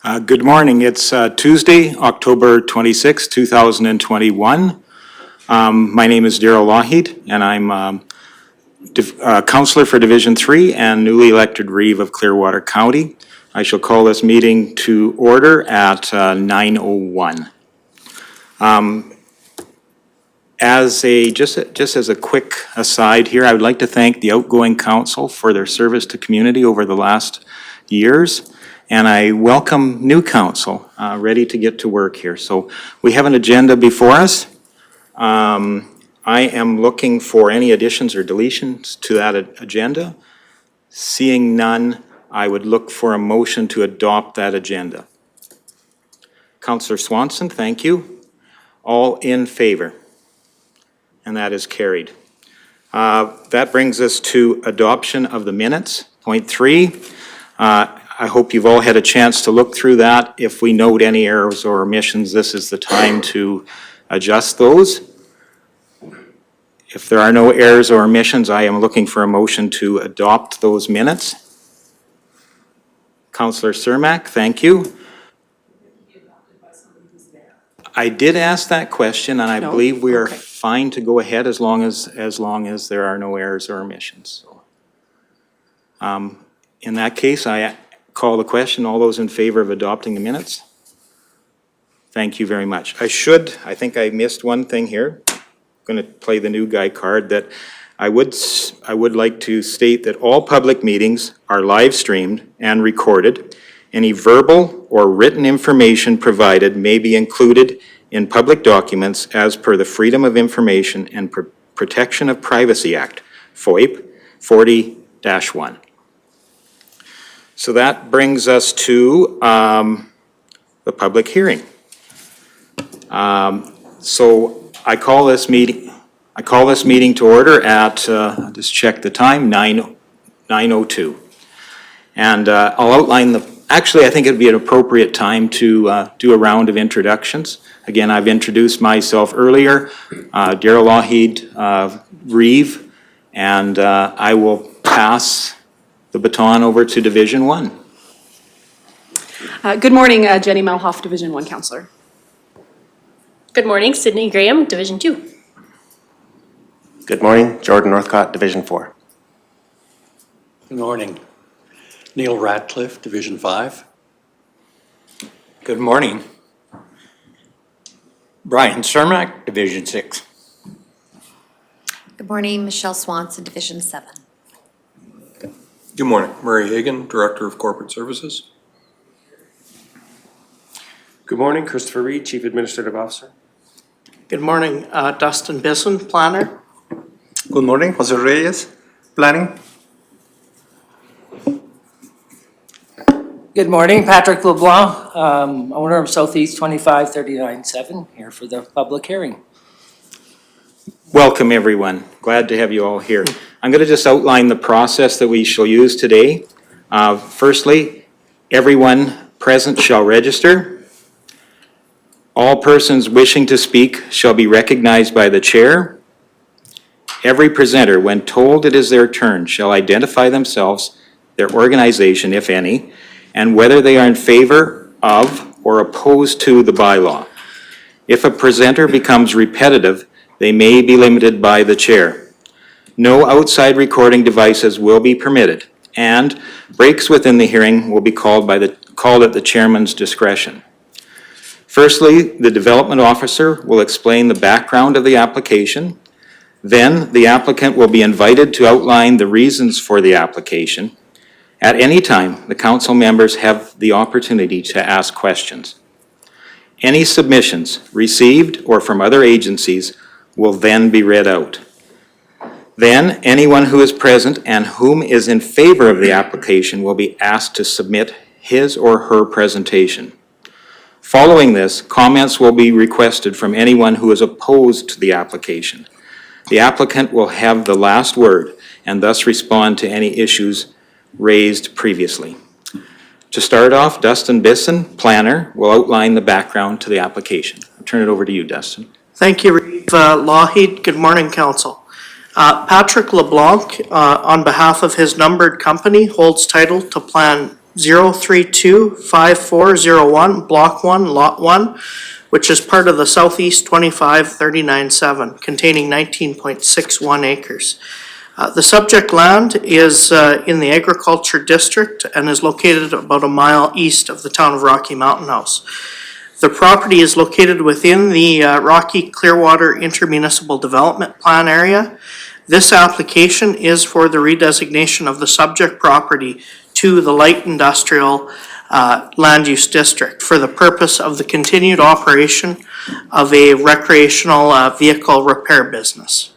Good morning. It's Tuesday, October 26, 2021. My name is Darrell Lougheed, and I'm Councillor for Division 3 and newly elected Reeve of Clearwater County. I shall call this meeting to order at 9:01. Just as a quick aside here, I would like to thank the outgoing council for their service to community over the last years. And I welcome new council ready to get to work here. So we have an agenda before us. I am looking for any additions or deletions to that agenda. Seeing none, I would look for a motion to adopt that agenda. Councillor Swanson, thank you. All in favor? And that is carried. That brings us to adoption of the minutes. Point 3. I hope you've all had a chance to look through that. If we note any errors or omissions, this is the time to adjust those. If there are no errors or omissions, I am looking for a motion to adopt those minutes. Councillor Cermak, thank you. I did ask that question, and I believe we are fine to go ahead as long as there are no errors or omissions. So, in that case, I call the question. All those in favor of adopting the minutes? Thank you very much. I think I missed one thing here. I'm going to play the new guy card that I would like to state that all public meetings are live streamed and recorded. Any verbal or written information provided may be included in public documents as per the Freedom of Information and Protection of Privacy Act, FOIP 40-1. So that brings us to the public hearing. So I call this meeting to order at, just check the time, 9:02. And I'll outline actually I think it'd be an appropriate time to do a round of introductions. Again, I've introduced myself earlier, Darrell Lougheed, Reeve, and I will pass the baton over to Division 1. Good morning, Jenny Malhoff, Division 1 Councillor. Good morning, Sydney Graham, Division 2. Good morning, Jordan Northcott, Division 4. Good morning, Neil Radcliffe, Division 5. Good morning, Brian Cermak, Division 6. Good morning, Michelle Swanson, Division 7. Good morning, Murray Hagan, Director of Corporate Services. Good morning, Christopher Reed, Chief Administrative Officer. Good morning, Dustin Bisson, Planner. Good morning, Jose Reyes, Planning. Good morning, Patrick LeBlanc, owner of Southeast 25397, here for the public hearing. Welcome, everyone. Glad to have you all here. I'm going to just outline the process that we shall use today. Firstly, everyone present shall register. All persons wishing to speak shall be recognized by the chair. Every presenter, when told it is their turn, shall identify themselves, their organization, if any, and whether they are in favor of or opposed to the bylaw. If a presenter becomes repetitive, they may be limited by the chair. No outside recording devices will be permitted, and breaks within the hearing will be called at the chairman's discretion. Firstly, the development officer will explain the background of the application. Then the applicant will be invited to outline the reasons for the application. At any time, the council members have the opportunity to ask questions. Any submissions received or from other agencies will then be read out. Then, anyone who is present and whom is in favor of the application will be asked to submit his or her presentation. Following this, comments will be requested from anyone who is opposed to the application. The applicant will have the last word and thus respond to any issues raised previously. To start off, Dustin Bisson, Planner, will outline the background to the application. I'll turn it over to you, Dustin. Thank you, Reeve Lougheed. Good morning, Council. Patrick LeBlanc, on behalf of his numbered company, holds title to Plan 0325401, Block 1, Lot 1, which is part of the Southeast 2539-7, containing 19.61 acres. The subject land is in the Agriculture District and is located about a mile east of the town of Rocky Mountain House. The property is located within the Rocky Clearwater Intermunicipal Development Plan area. This application is for the redesignation of the subject property to the light industrial land use district for the purpose of the continued operation of a recreational vehicle repair business.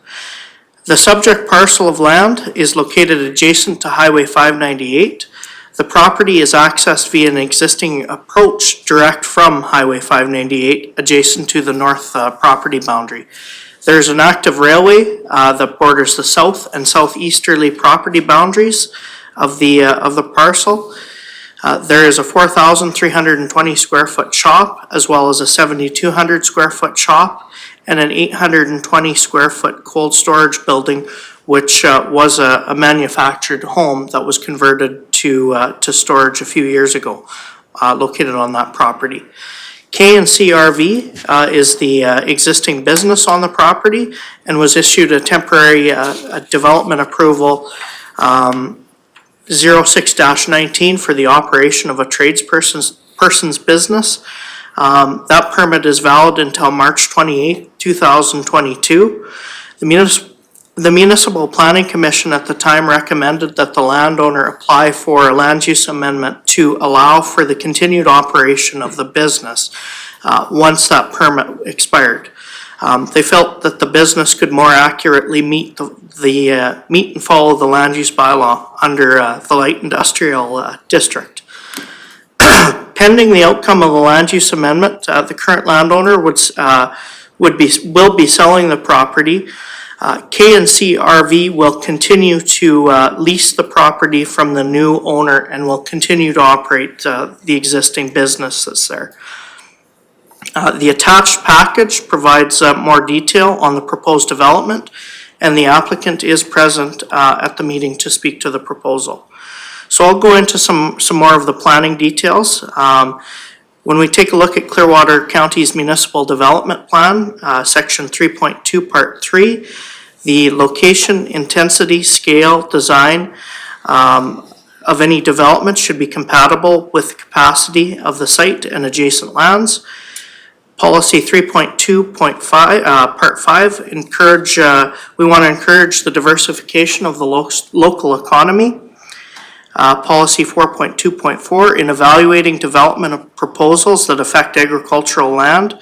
The subject parcel of land is located adjacent to Highway 598. The property is accessed via an existing approach direct from Highway 598 adjacent to the north property boundary. There's an active railway that borders the south and southeasterly property boundaries of the parcel. There is a 4,320 square foot shop as well as a 7,200 square foot shop and an 820 square foot cold storage building, which was a manufactured home that was converted to storage a few years ago, located on that property. K&C RV is the existing business on the property and was issued a temporary development approval 06-19 for the operation of a tradesperson's business. That permit is valid until March 28, 2022. The Municipal Planning Commission at the time recommended that the landowner apply for a land use amendment to allow for the continued operation of the business once that permit expired. They felt that the business could more accurately meet and follow the land use bylaw under the light industrial district. Pending the outcome of the land use amendment, the current landowner will be selling the property. K&C RV will continue to lease the property from the new owner and will continue to operate the existing business that's there. The attached package provides more detail on the proposed development, and the applicant is present at the meeting to speak to the proposal. So I'll go into some more of the planning details. When we take a look at Clearwater County's Municipal Development Plan, Section 3.2, Part 3, the location, intensity, scale, design of any development should be compatible with the capacity of the site and adjacent lands. Policy 3.2.5, Part 5, we want to encourage the diversification of the local economy. Policy 4.2.4, in evaluating development of proposals that affect agricultural land,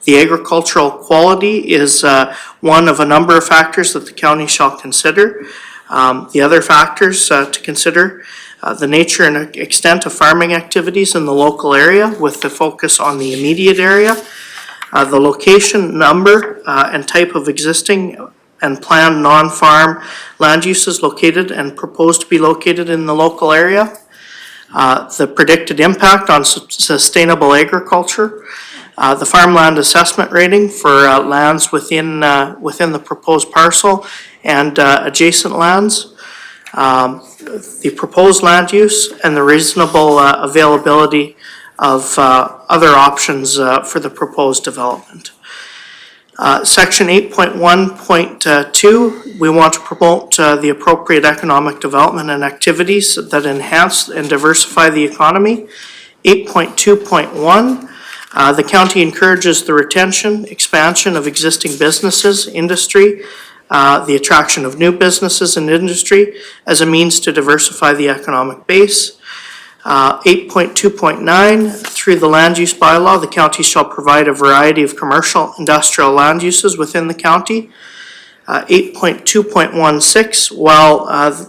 the agricultural quality is one of a number of factors that the county shall consider. The other factors to consider, the nature and extent of farming activities in the local area with the focus on the immediate area, the location, number, and type of existing and planned non-farm land uses located and proposed to be located in the local area, the predicted impact on sustainable agriculture, the farmland assessment rating for lands within the proposed parcel and adjacent lands, the proposed land use, and the reasonable availability of other options for the proposed development. Section 8.1.2, we want to promote the appropriate economic development and activities that enhance and diversify the economy. 8.2.1, the county encourages the retention, expansion of existing businesses, industry, the attraction of new businesses and industry as a means to diversify the economic base. 8.2.9, through the land use bylaw, the county shall provide a variety of commercial, industrial land uses within the county. 8.2.16, while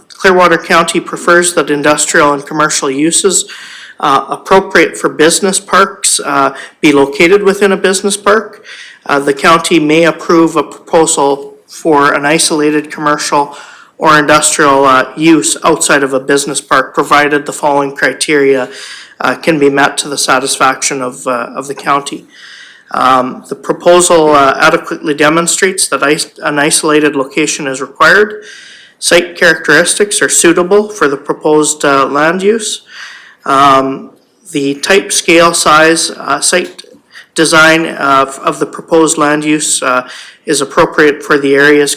Clearwater County prefers that industrial and commercial uses appropriate for business parks be located within a business park, the county may approve a proposal for an isolated commercial or industrial use outside of a business park, provided the following criteria can be met to the satisfaction of the county. The proposal adequately demonstrates that an isolated location is required. Site characteristics are suitable for the proposed land use. The type, scale, size, site design of the proposed land use is appropriate for the areas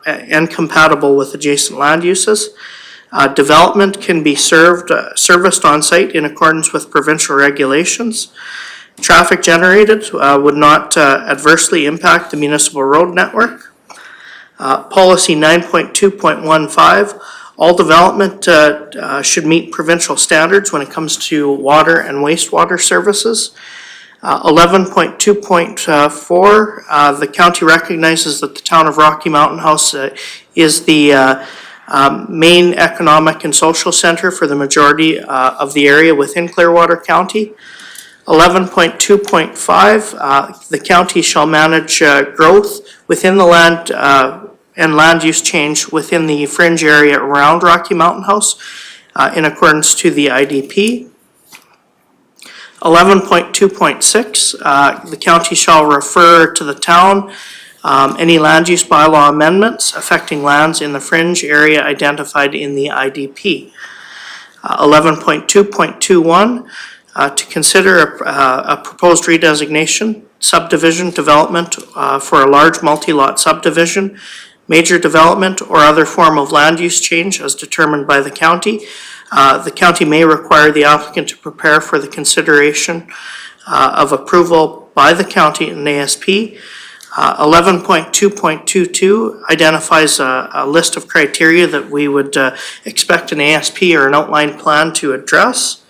and compatible with adjacent land uses. Development can be serviced on site in accordance with provincial regulations. Traffic generated would not adversely impact the municipal road network. Policy 9.2.15, all development should meet provincial standards when it comes to water and wastewater services. 11.2.4, the county recognizes that the town of Rocky Mountain House is the main economic and social center for the majority of the area within Clearwater County. 11.2.5, the county shall manage growth within the land and land use change within the fringe area around Rocky Mountain House in accordance to the IDP. 11.2.6, the county shall refer to the town any land use bylaw amendments affecting lands in the fringe area identified in the IDP. 11.2.21, to consider a proposed redesignation, subdivision development for a large multi-lot subdivision, major development, or other form of land use change as determined by the county. The county may require the applicant to prepare for the consideration of approval by the county in ASP. 11.2.22 identifies a list of criteria that we would expect an ASP or an outline plan to address.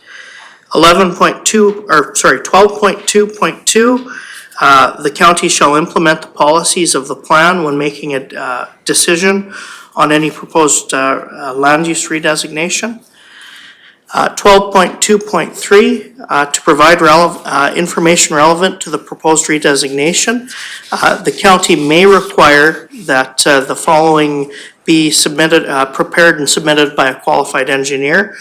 12.2.2, the county shall implement the policies of the plan when making a decision on any proposed land use redesignation. 12.2.3, to provide information relevant to the proposed redesignation, the county may require that the following be prepared and submitted by a qualified engineer: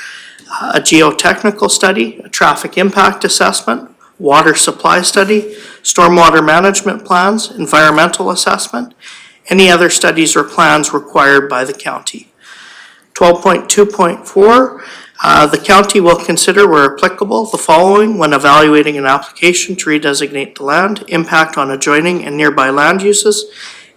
a geotechnical study, a traffic impact assessment, water supply study, stormwater management plans, environmental assessment, any other studies or plans required by the county. 12.2.4, the county will consider, where applicable, the following when evaluating an application to redesignate the land: impact on adjoining and nearby land uses,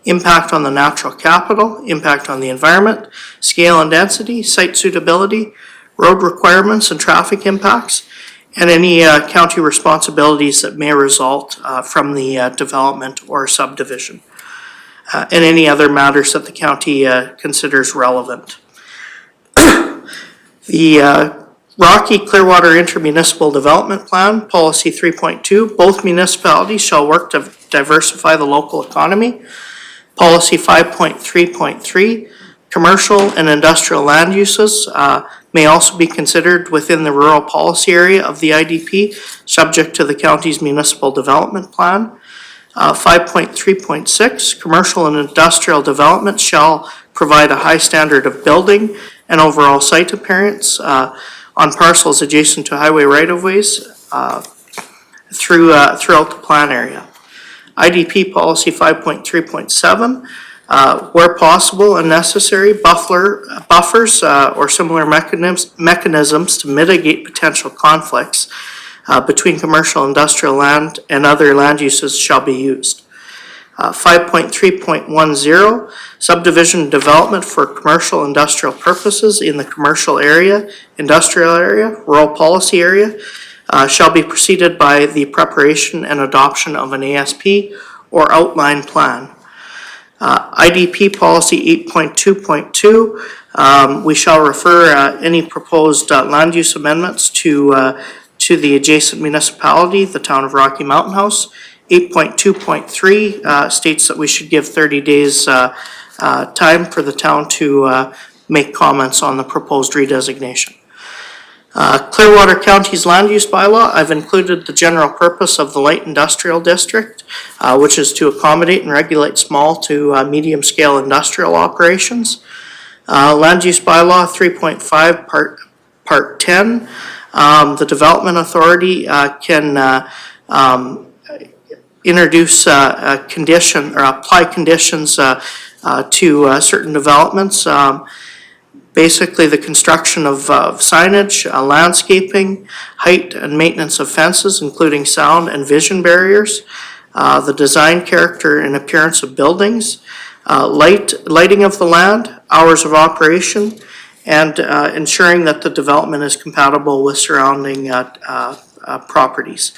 impact on the natural capital, impact on the environment, scale and density, site suitability, road requirements and traffic impacts, and any county responsibilities that may result from the development or subdivision, and any other matters that the county considers relevant. The Rocky Clearwater Intermunicipal Development Plan, Policy 3.2, both municipalities shall work to diversify the local economy. Policy 5.3.3, commercial and industrial land uses may also be considered within the rural policy area of the IDP, subject to the county's municipal development plan. 5.3.6, commercial and industrial development shall provide a high standard of building and overall site appearance on parcels adjacent to highway right-of-ways throughout the plan area. IDP Policy 5.3.7, where possible and necessary, buffers or similar mechanisms to mitigate potential conflicts between commercial, industrial land and other land uses shall be used. 5.3.10, subdivision development for commercial industrial purposes in the commercial area, industrial area, rural policy area shall be preceded by the preparation and adoption of an ASP or outline plan. IDP Policy 8.2.2, we shall refer any proposed land use amendments to the adjacent municipality, the town of Rocky Mountain House. 8.2.3 states that we should give 30 days time for the town to make comments on the proposed redesignation. Clearwater County's land use bylaw, I've included the general purpose of the light industrial district, which is to accommodate and regulate small to medium scale industrial operations. Land use bylaw 3.5 part 10, the development authority can introduce a condition or apply conditions to certain developments Basically, the construction of signage, landscaping, height and maintenance of fences, including sound and vision barriers, the design, character, and appearance of buildings, lighting of the land, hours of operation, and ensuring that the development is compatible with surrounding properties.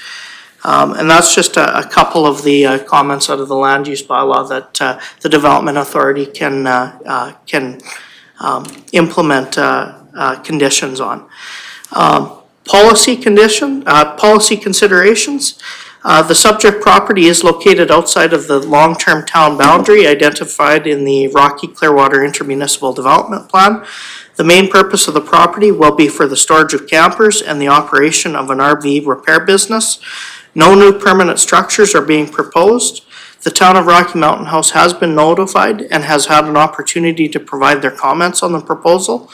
And that's just a couple of the comments out of the land use bylaw that the Development Authority can implement conditions on. Policy considerations. The subject property is located outside of the long-term town boundary identified in the Rocky Clearwater Intermunicipal Development Plan. The main purpose of the property will be for the storage of campers and the operation of an RV repair business. No new permanent structures are being proposed. The town of Rocky Mountain House has been notified and has had an opportunity to provide their comments on the proposal.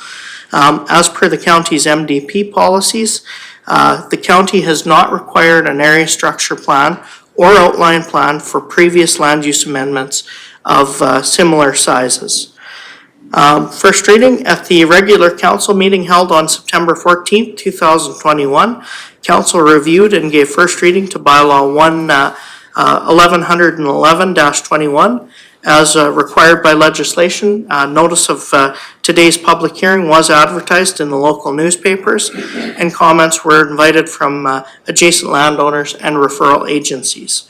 As per the county's MDP policies, the county has not required an area structure plan or outline plan for previous land use amendments of similar sizes. First reading at the regular council meeting held on September 14th, 2021. Council reviewed and gave first reading to bylaw 1111-21 as required by legislation. Notice of today's public hearing was advertised in the local newspapers, and comments were invited from adjacent landowners and referral agencies.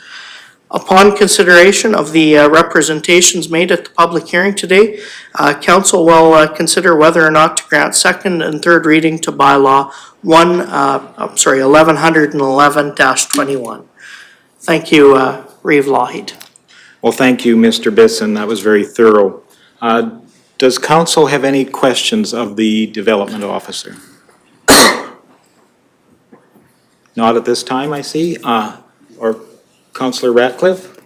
Upon consideration of the representations made at the public hearing today, council will consider whether or not to grant second and third reading to bylaw 1111-21. Thank you, Reeve Lougheed. Well, thank you, Mr. Bisson. That was very thorough. Does council have any questions of the development officer? Not at this time, I see. Or Councillor Ratcliffe?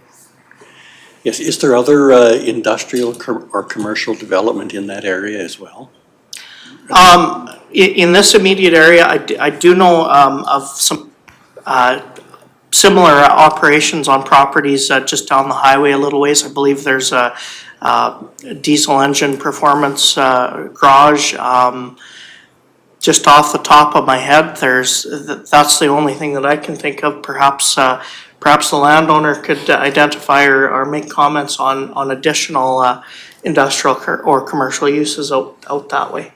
Yes, is there other industrial or commercial development in that area as well? In this immediate area, I do know of some similar operations on properties just down the highway a little ways. I believe there's a diesel engine performance garage. Just off the top of my head, that's the only thing that I can think of. Perhaps the landowner could identify or make comments on additional industrial or commercial uses out that way.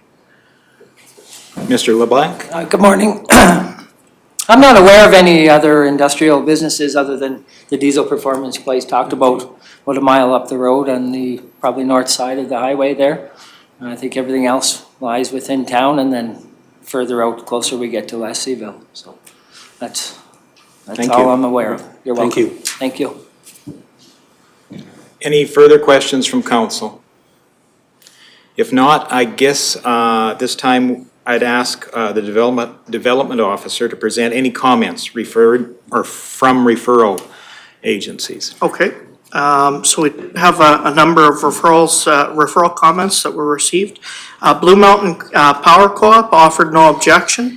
Mr. LeBlanc? Good morning. I'm not aware of any other industrial businesses other than the diesel performance place talked about a mile up the road on the probably north side of the highway there. I think everything else lies within town, and then further out, closer we get to Lasseville. So that's all I'm aware of. You're welcome. Thank you. Thank you. Any further questions from council? If not, I guess this time I'd ask the development officer to present any comments referred or from referral agencies. Okay. So we have a number of referral comments that were received. Blue Mountain Power Co-op offered no objection.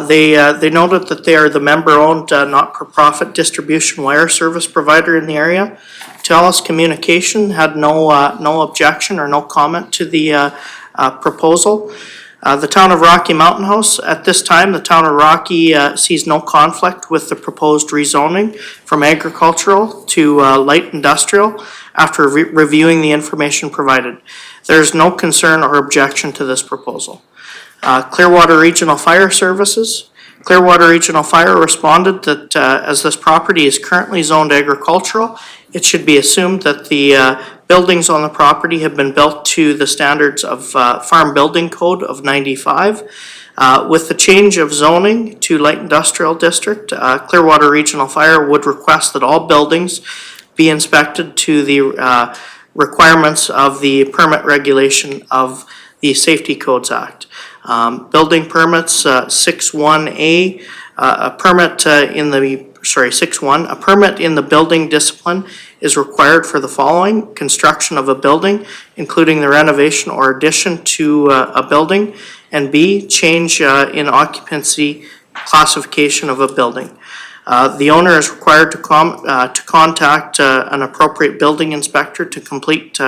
They noted that they are the member-owned not-for-profit distribution wire service provider in the area. TELUS Communication had no objection or no comment to the proposal. The town of Rocky Mountain House, at this time, the town of Rocky sees no conflict with the proposed rezoning from agricultural to light industrial after reviewing the information provided. There is no concern or objection to this proposal. Clearwater Regional Fire Services. Clearwater Regional Fire responded that as this property is currently zoned agricultural, it should be assumed that the buildings on the property have been built to the standards of Farm Building Code of 95. With the change of zoning to Light Industrial District, Clearwater Regional Fire would request that all buildings be inspected to the requirements of the permit regulation of the Safety Codes Act. Building permits, 6.1A, a permit in the 6.1, a permit in the building discipline is required for the following: construction of a building, including the renovation or addition to a building, and B, change in occupancy classification of a building. The owner is required to contact an appropriate building inspector to complete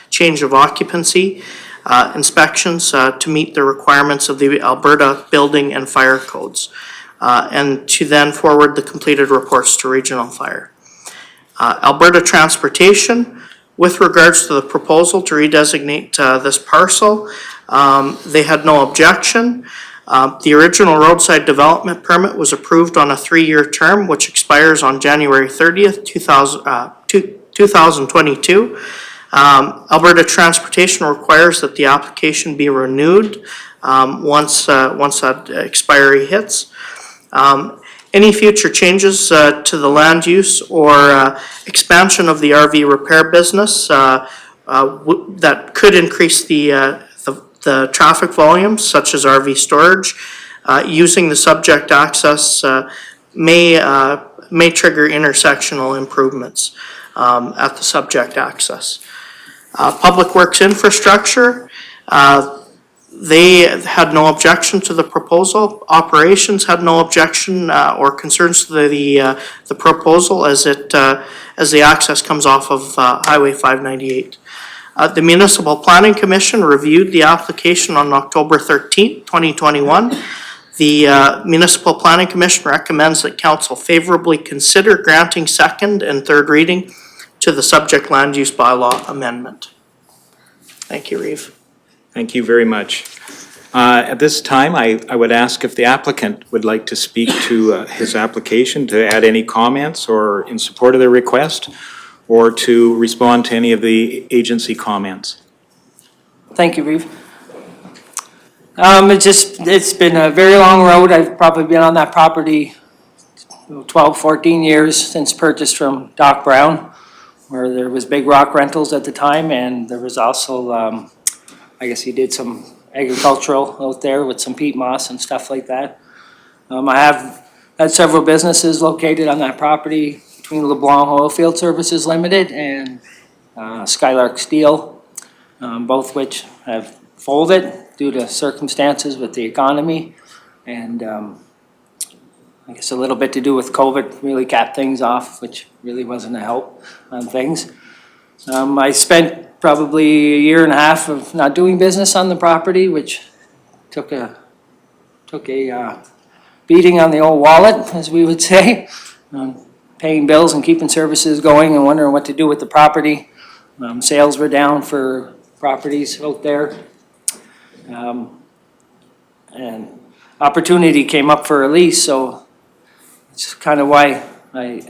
change of occupancy. inspections to meet the requirements of the Alberta Building and Fire Codes, and to then forward the completed reports to Regional Fire. Alberta Transportation, with regards to the proposal to redesignate this parcel, they had no objection. The original roadside development permit was approved on a 3-year term, which expires on January 30th, 2022. Alberta Transportation requires that the application be renewed once that expiry hits. Any future changes to the land use or expansion of the RV repair business that could increase the traffic volumes, such as RV storage, using the subject access may trigger intersectional improvements at the subject access. Public Works Infrastructure, they had no objection to the proposal. Operations had no objection or concerns to the proposal as the access comes off of Highway 598. The Municipal Planning Commission reviewed the application on October 13th, 2021. The Municipal Planning Commission recommends that Council favorably consider granting second and third reading to the subject land use bylaw amendment. Thank you, Reeve. Thank you very much. At this time, I would ask if the applicant would like to speak to his application, to add any comments or in support of the request, or to respond to any of the agency comments. Thank you, Reeve. It's been a very long road. I've probably been on that property 12, 14 years since purchased from Doc Brown, where there was big rock rentals at the time, and there was also, I guess he did some agricultural out there with some peat moss and stuff like that. I have had several businesses located on that property between LeBlanc Oilfield Services Limited and Skylark Steel, both which have folded due to circumstances with the economy, and I guess a little bit to do with COVID really capped things off, which really wasn't a help on things. I spent probably a year and a half of not doing business on the property, which took a beating on the old wallet, as we would say. Paying bills and keeping services going and wondering what to do with the property. Sales were down for properties out there. And opportunity came up for a lease, so it's kind of why I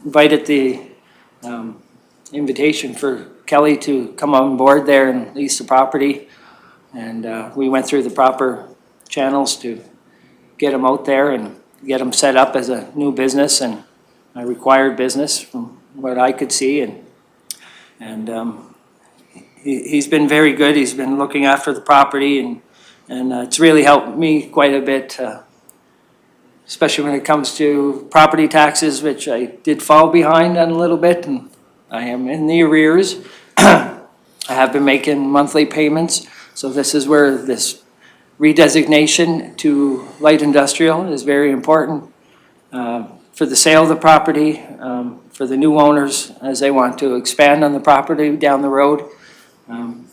invited the invitation for Kelly to come on board there and lease the property. And we went through the proper channels to get him out there and get him set up as a new business and a required business from what I could see. And he's been very good. He's been looking after the property, and it's really helped me quite a bit, especially when it comes to property taxes, which I did fall behind on a little bit, and I am in the arrears. I have been making monthly payments, so this is where this redesignation to light industrial is very important for the sale of the property, for the new owners as they want to expand on the property down the road, and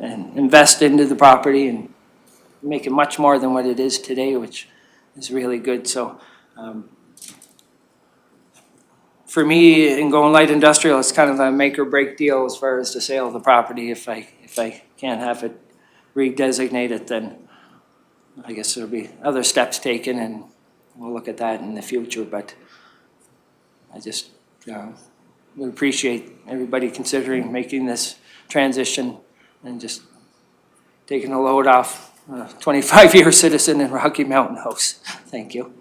invest into the property and make it much more than what it is today, which is really good. So for me, in going light industrial, it's kind of a make or break deal as far as the sale of the property. If I can't have it redesignated, then I guess there'll be other steps taken, and we'll look at that in the future. But I just would appreciate everybody considering making this transition and just taking a load off a 25-year citizen in Rocky Mountain House. Thank you.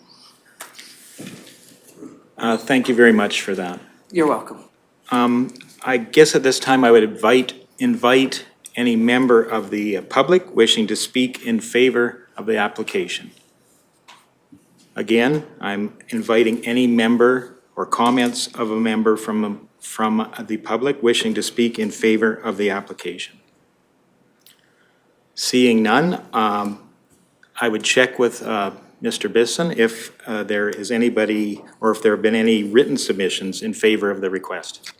Thank you very much for that. You're welcome. I guess at this time I would invite any member of the public wishing to speak in favor of the application. Again, I'm inviting any member or comments of a member from the public wishing to speak in favor of the application. Seeing none, I would check with Mr. Bisson if there is anybody, or if there have been any written submissions in favor of the request.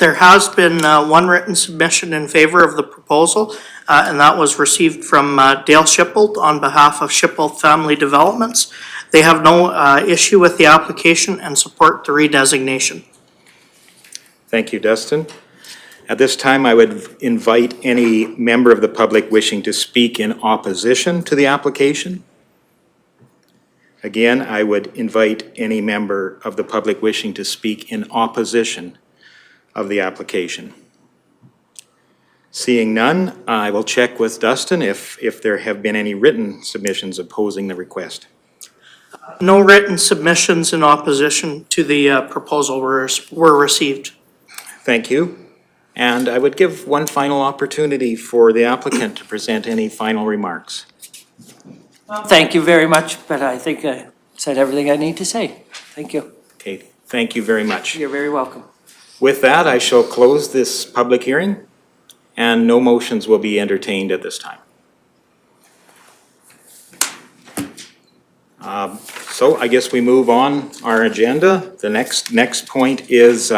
There has been one written submission in favor of the proposal, and that was received from Dale Shippold on behalf of Shippold Family Developments. They have no issue with the application and support the redesignation. Thank you, Dustin. At this time, I would invite any member of the public wishing to speak in opposition to the application. Again, I would invite any member of the public wishing to speak in opposition of the application. Seeing none, I will check with Dustin if there have been any written submissions opposing the request. No written submissions in opposition to the proposal were received. Thank you. And I would give one final opportunity for the applicant to present any final remarks. Thank you very much, but I think I said everything I need to say. Thank you. Okay, thank you very much. You're very welcome. With that, I shall close this public hearing, and no motions will be entertained at this time. So I guess we move on our agenda. The next point is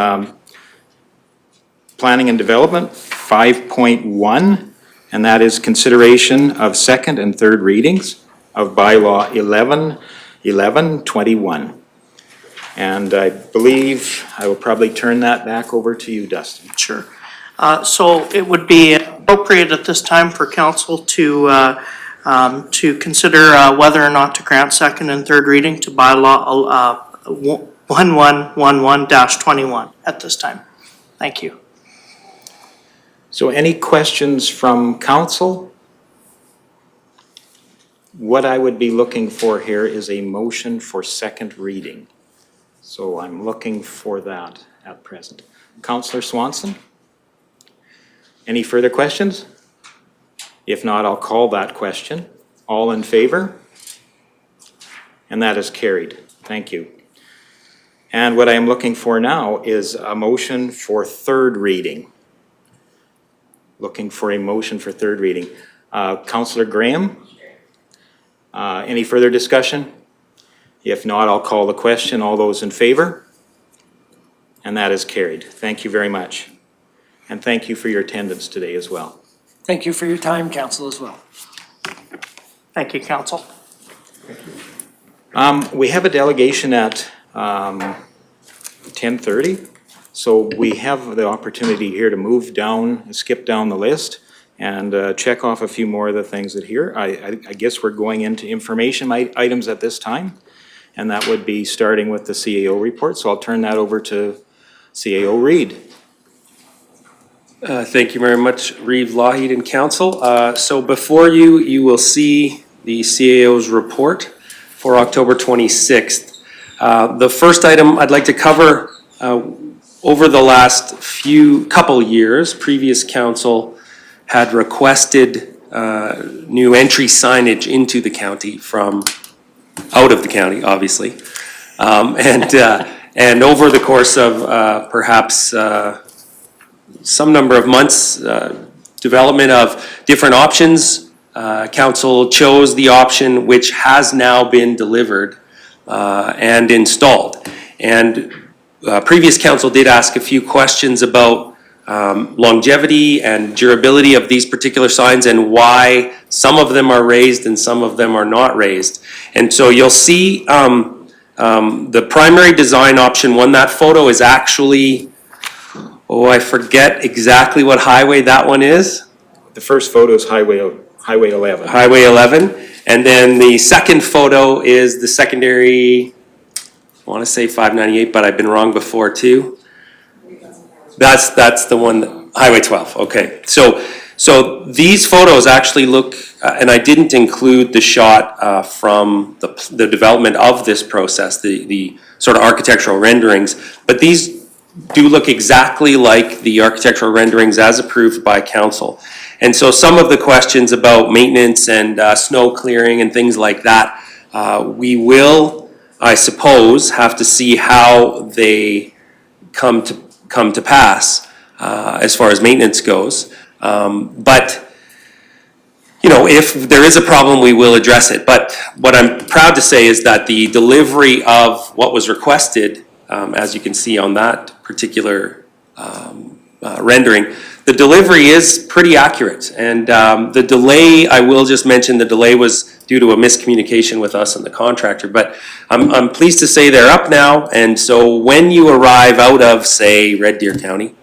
Planning and Development 5.1, and that is consideration of second and third readings of Bylaw 1121. And I believe I will probably turn that back over to you, Dustin. Sure. So it would be appropriate at this time for council to consider whether or not to grant second and third reading to Bylaw 1111-21 at this time. Thank you. So any questions from council? What I would be looking for here is a motion for second reading. So I'm looking for that at present. Councillor Swanson? Any further questions? If not, I'll call that question. All in favor? And that is carried. Thank you. And what I am looking for now is a motion for third reading. Looking for a motion for third reading. Councillor Graham? Any further discussion? If not, I'll call the question. All those in favor? And that is carried. Thank you very much. And thank you for your attendance today as well. Thank you for your time, council, as well. Thank you, council. We have a delegation at 10:30. So we have the opportunity here to move down, skip down the list and check off a few more of the things that here. I guess we're going into information items at this time, and that would be starting with the CAO report. So I'll turn that over to CAO Reid. Thank you very much, Reeve, Lougheed, and Council. So before you, you will see the CAO's report for October 26th. The first item I'd like to cover, over the last couple years, previous council had requested new entry signage into the county from out of the county, obviously. And over the course of perhaps some number of months, development of different options, council chose the option which has now been delivered and installed. And previous council did ask a few questions about longevity and durability of these particular signs and why some of them are raised and some of them are not raised. And so you'll see the primary design option one, that photo is actually, I forget exactly what highway that one is. The first photo is Highway 11. Highway 11. And then the second photo is the secondary, I want to say 598, but I've been wrong before too. That's the one, Highway 12, okay. So these photos actually look, and I didn't include the shot from the development of this process, the sort of architectural renderings, but these do look exactly like the architectural renderings as approved by council. And so some of the questions about maintenance and snow clearing and things like that, we will, I suppose, have to see how they come to pass as far as maintenance goes. But you know, if there is a problem, we will address it. But what I'm proud to say is that the delivery of what was requested, as you can see on that particular rendering. The delivery is pretty accurate, and the delay, I will just mention, the delay was due to a miscommunication with us and the contractor, but I'm pleased to say they're up now, and so when you arrive out of, say, Red Deer County,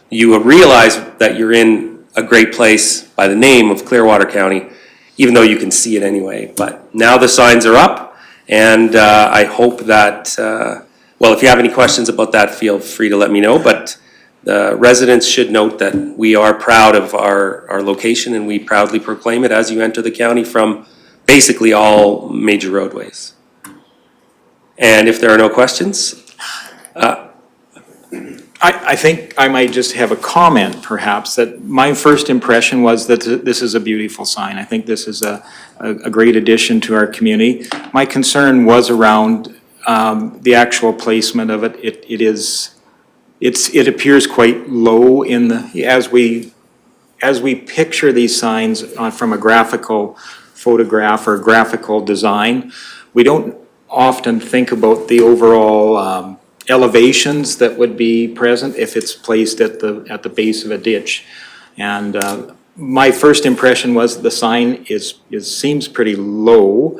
you will realize that you're in a great place by the name of Clearwater County, even though you can see it anyway. But now the signs are up, and I hope that, well, if you have any questions about that, feel free to let me know, but the residents should note that we are proud of our location, and we proudly proclaim it as you enter the county from basically all major roadways. And if there are no questions, I think I might just have a comment, perhaps, that my first impression was that this is a beautiful sign. I think this is a great addition to our community. My concern was around the actual placement of it. It appears quite low in the, as we picture these signs from a graphical photograph or graphical design, we don't often think about the overall elevations that would be present if it's placed at the base of a ditch. And my first impression was the sign seems pretty low,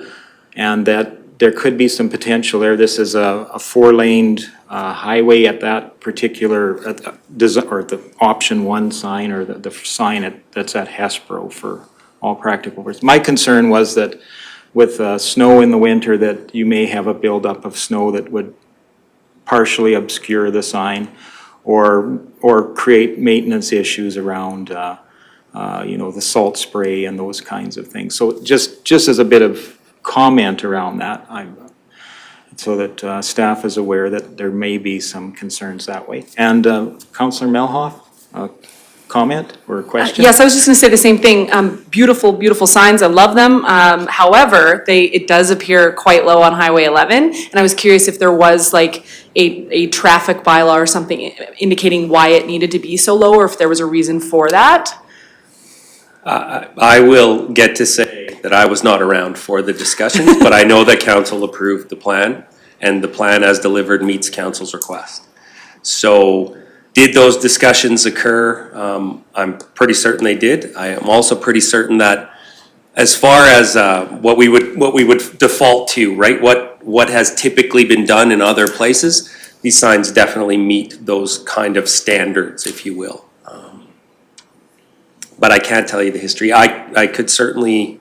and that there could be some potential there. This is a four-laned highway at that particular, or the option one sign, or the sign that's at Hesbro for all practical purposes. My concern was that with snow in the winter, that you may have a buildup of snow that would partially obscure the sign, or create maintenance issues around the salt spray and those kinds of things. So just as a bit of comment around that, so that staff is aware that there may be some concerns that way. And Councillor Melhoff, comment or a question? Yes, I was just going to say the same thing. Beautiful, beautiful signs. I love them. However, it does appear quite low on Highway 11. And I was curious if there was like a traffic bylaw or something indicating why it needed to be so low, or if there was a reason for that. I will get to say that I was not around for the discussions, but I know that council approved the plan, and the plan as delivered meets council's request. So did those discussions occur? I'm pretty certain they did. I am also pretty certain that as far as what we would default to, right? What has typically been done in other places, these signs definitely meet those kind of standards, if you will. But I can't tell you the history. I could certainly,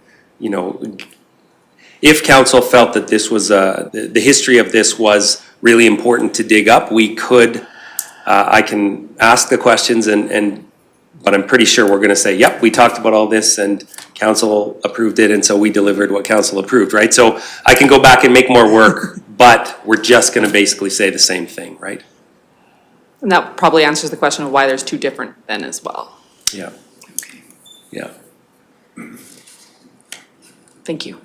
if council felt that this was, the history of this was really important to dig up, we could, I can ask the questions but I'm pretty sure we're gonna say, yep, we talked about all this and council approved it, and so we delivered what council approved, right? So I can go back and make more work, but we're just gonna basically say the same thing, right? And that probably answers the question of why there's two different then as well. Yeah. Yeah. Thank you.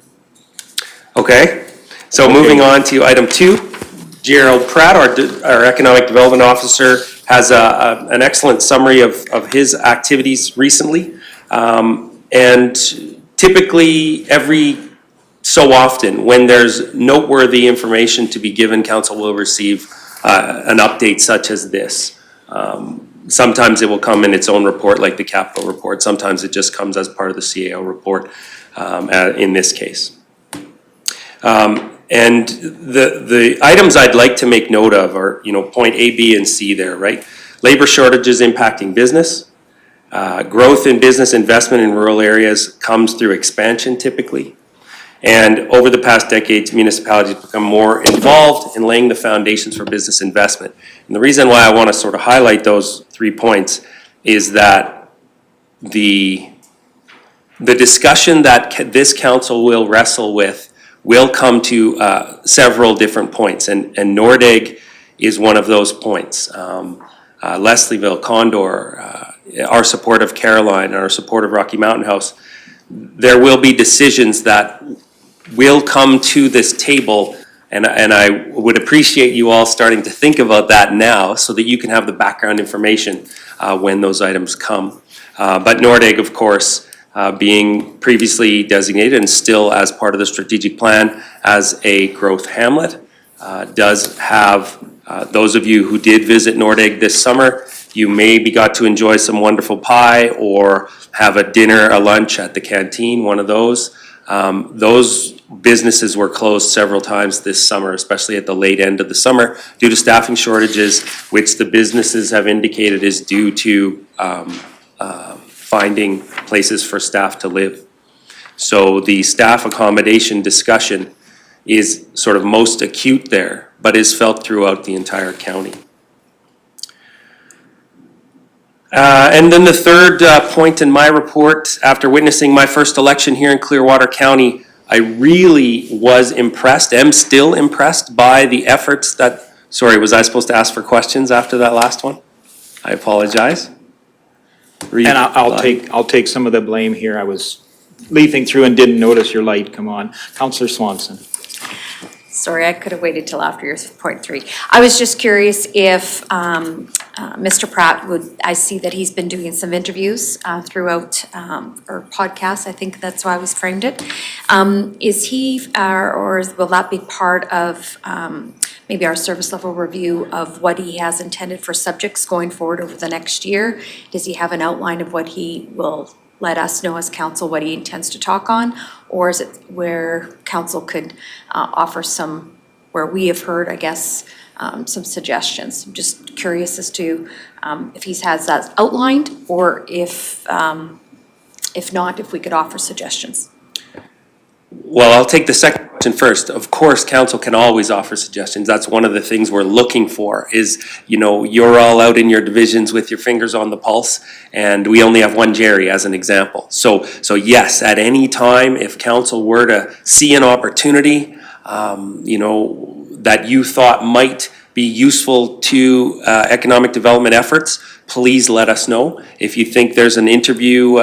Okay, so moving on to item 2, Gerald Pratt, our Economic Development Officer, has an excellent summary of his activities recently. And typically, every so often, when there's noteworthy information to be given, council will receive an update such as this. Sometimes it will come in its own report, like the capital report. Sometimes it just comes as part of the CAO report, in this case. And the items I'd like to make note of are, point A, B, and C there, right? Labor shortages impacting business. Growth in business investment in rural areas comes through expansion typically. And over the past decades, municipalities have become more involved in laying the foundations for business investment. And the reason why I want to sort of highlight those 3 points is that the discussion that this council will wrestle with will come to several different points, and Nordeg is one of those points. Leslieville, Condor, our support of Caroline, our support of Rocky Mountain House. There will be decisions that will come to this table, and I would appreciate you all starting to think about that now so that you can have the background information when those items come. But Nordeg, of course, being previously designated and still as part of the strategic plan as a growth hamlet, does have, those of you who did visit Nordeg this summer You maybe got to enjoy some wonderful pie or have a dinner, a lunch at the canteen, one of those. Those businesses were closed several times this summer, especially at the late end of the summer, due to staffing shortages, which the businesses have indicated is due to finding places for staff to live. So the staff accommodation discussion is sort of most acute there, but is felt throughout the entire county. And then the third point in my report, after witnessing my first election here in Clearwater County, I really was impressed, am still impressed by the efforts that, sorry, was I supposed to ask for questions after that last one? I apologize. And I'll take some of the blame here. I was leafing through and didn't notice your light come on. Councillor Swanson. Sorry, I could have waited till after your point 3. I was just curious if Mr. Pratt I see that he's been doing some interviews throughout, or podcasts, I think that's why I was framed it. Is he, will that be part of maybe our service level review of what he has intended for subjects going forward over the next year? Does he have an outline of what he will let us know as council what he intends to talk on? Or is it where council could offer some, where we have heard, I guess, some suggestions? I'm just curious as to if he has that outlined, or if not, if we could offer suggestions. Well, I'll take the second question first. Of course, council can always offer suggestions. That's one of the things we're looking for is, you know, you're all out in your divisions with your fingers on the pulse, and we only have one Jerry as an example. So yes, at any time, if council were to see an opportunity, you know, that you thought might be useful to economic development efforts, please let us know. If you think there's an interview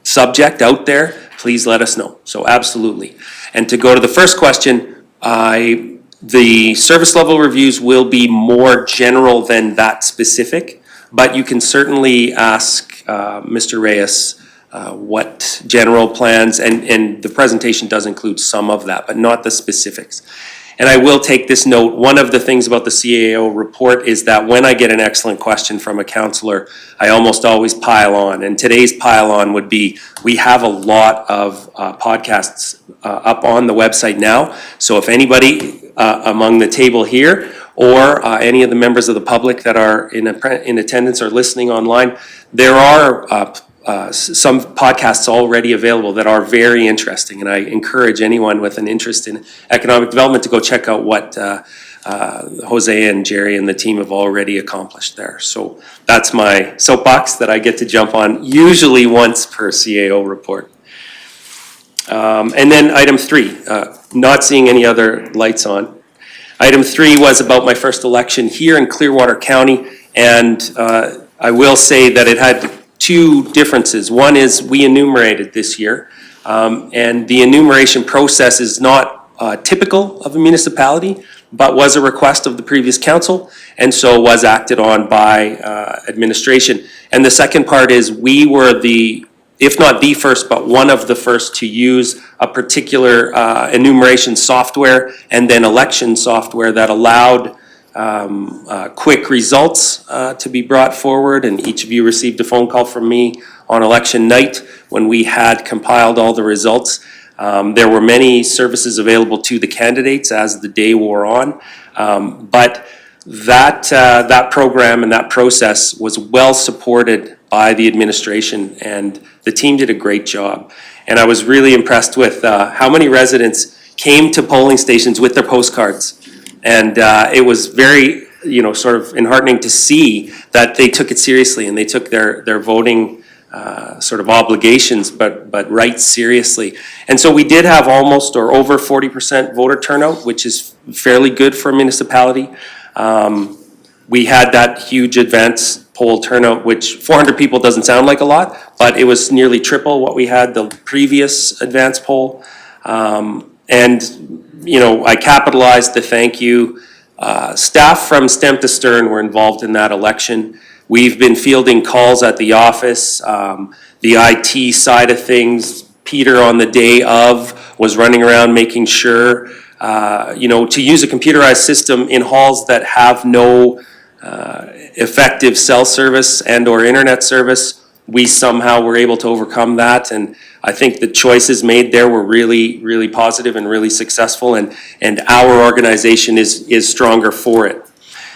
subject out there, please let us know. So absolutely. And to go to the first question, the service level reviews will be more general than that specific, but you can certainly ask Mr. Reyes what general plans, and the presentation does include some of that, but not the specifics. And I will take this note. One of the things about the CAO report is that when I get an excellent question from a councillor, I almost always pile on. And today's pile on would be, we have a lot of podcasts up on the website now. So if anybody among the table here or any of the members of the public that are in attendance or listening online, there are some podcasts already available that are very interesting, and I encourage anyone with an interest in economic development to go check out what Jose and Jerry and the team have already accomplished there. So that's my soapbox that I get to jump on, usually once per CAO report. And then item 3, not seeing any other lights on. Item 3 was about my first election here in Clearwater County, and I will say that it had 2 differences. One is we enumerated this year, and the enumeration process is not typical of a municipality, but was a request of the previous council, and so was acted on by administration. And the second part is we were the, if not the first, but one of the first to use a particular enumeration software and then election software that allowed quick results to be brought forward, and each of you received a phone call from me on election night when we had compiled all the results. There were many services available to the candidates as the day wore on, but that program and that process was well supported by the administration, and the team did a great job. And I was really impressed with how many residents came to polling stations with their postcards. And it was very, you know, sort of enheartening to see that they took it seriously and they took their voting sort of obligations, but rights seriously. And so we did have almost or over 40% voter turnout, which is fairly good for a municipality. We had that huge advance poll turnout, which 400 people doesn't sound like a lot, but it was nearly triple what we had the previous advance poll. And you know, I capitalized the thank you. Staff from stem to stern were involved in that election. We've been fielding calls at the office. The IT side of things, Peter on the day of was running around making sure, you know, to use a computerized system in halls that have no effective cell service and or internet service, we somehow were able to overcome that. And I think the choices made there were really, really positive and really successful, and our organization is stronger for it.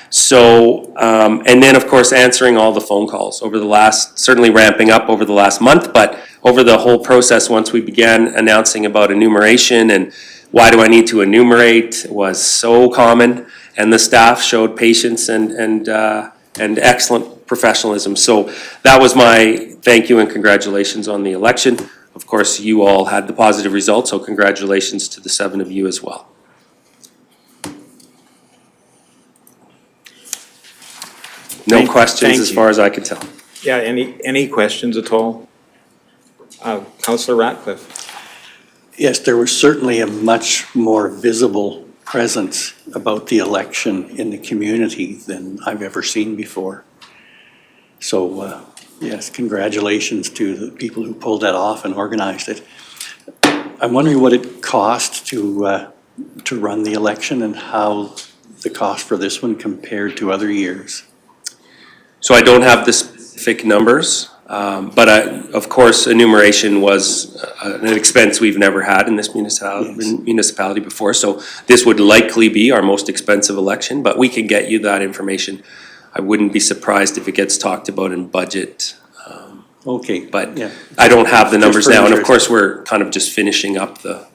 So, and then of course answering all the phone calls over the last, certainly ramping up over the last month, but over the whole process, once we began announcing about enumeration and why do I need to enumerate, was so common, and the staff showed patience and excellent professionalism. So that was my thank you and congratulations on the election. Of course, you all had the positive results, so congratulations to the 7 of you as well. No questions as far as I can tell. Yeah, any questions at all? Councillor Ratcliffe? Yes, there was certainly a much more visible presence about the election in the community than I've ever seen before. So, yes, congratulations to the people who pulled that off and organized it. I'm wondering what it cost to run the election and how the cost for this one compared to other years. So I don't have the specific numbers, but of course, enumeration was an expense we've never had in this municipality before. So this would likely be our most expensive election, but we can get you that information. I wouldn't be surprised if it gets talked about in budget. Okay. But yeah. I don't have the numbers now, and of course, we're kind of just finishing up the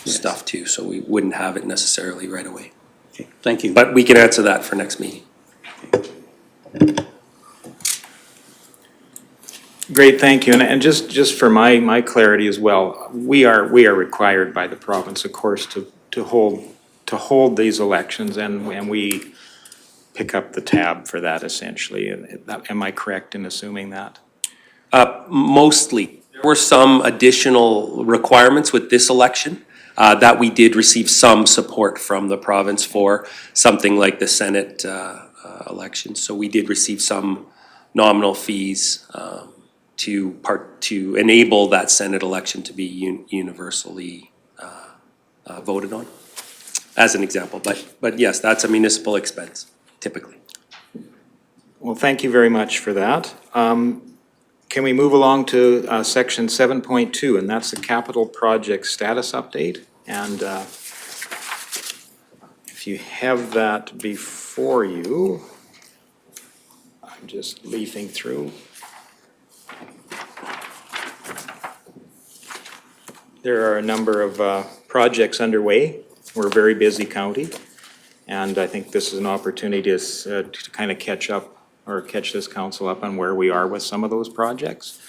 stuff too, so we wouldn't have it necessarily right away. Okay, thank you. But we can answer that for next meeting. Great, thank you. And just for my clarity as well, we are required by the province, of course, to hold these elections, and we pick up the tab for that essentially. Am I correct in assuming that? Mostly. There were some additional requirements with this election that we did receive some support from the province for, something like the Senate election. So we did receive some nominal fees to enable that Senate election to be universally voted on, as an example. But yes, that's a municipal expense, typically. Well, thank you very much for that. Can we move along to section 7.2, and that's the capital project status update? And if you have that before you, I'm just leafing through. There are a number of projects underway. We're a very busy county, and I think this is an opportunity to kind of catch up or catch this council up on where we are with some of those projects.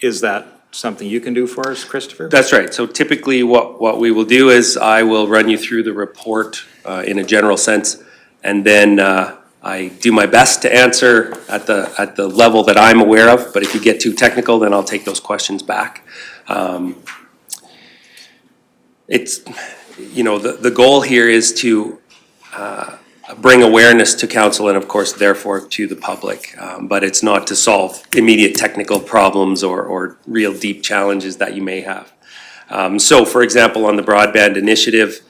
Is that something you can do for us, Christopher? That's right. So typically what we will do is I will run you through the report in a general sense, and then I do my best to answer at the level that I'm aware of, but if you get too technical, then I'll take those questions back. It's, you know, the goal here is to bring awareness to council and of course therefore to the public, but it's not to solve immediate technical problems or real deep challenges that you may have. So for example, on the broadband initiative,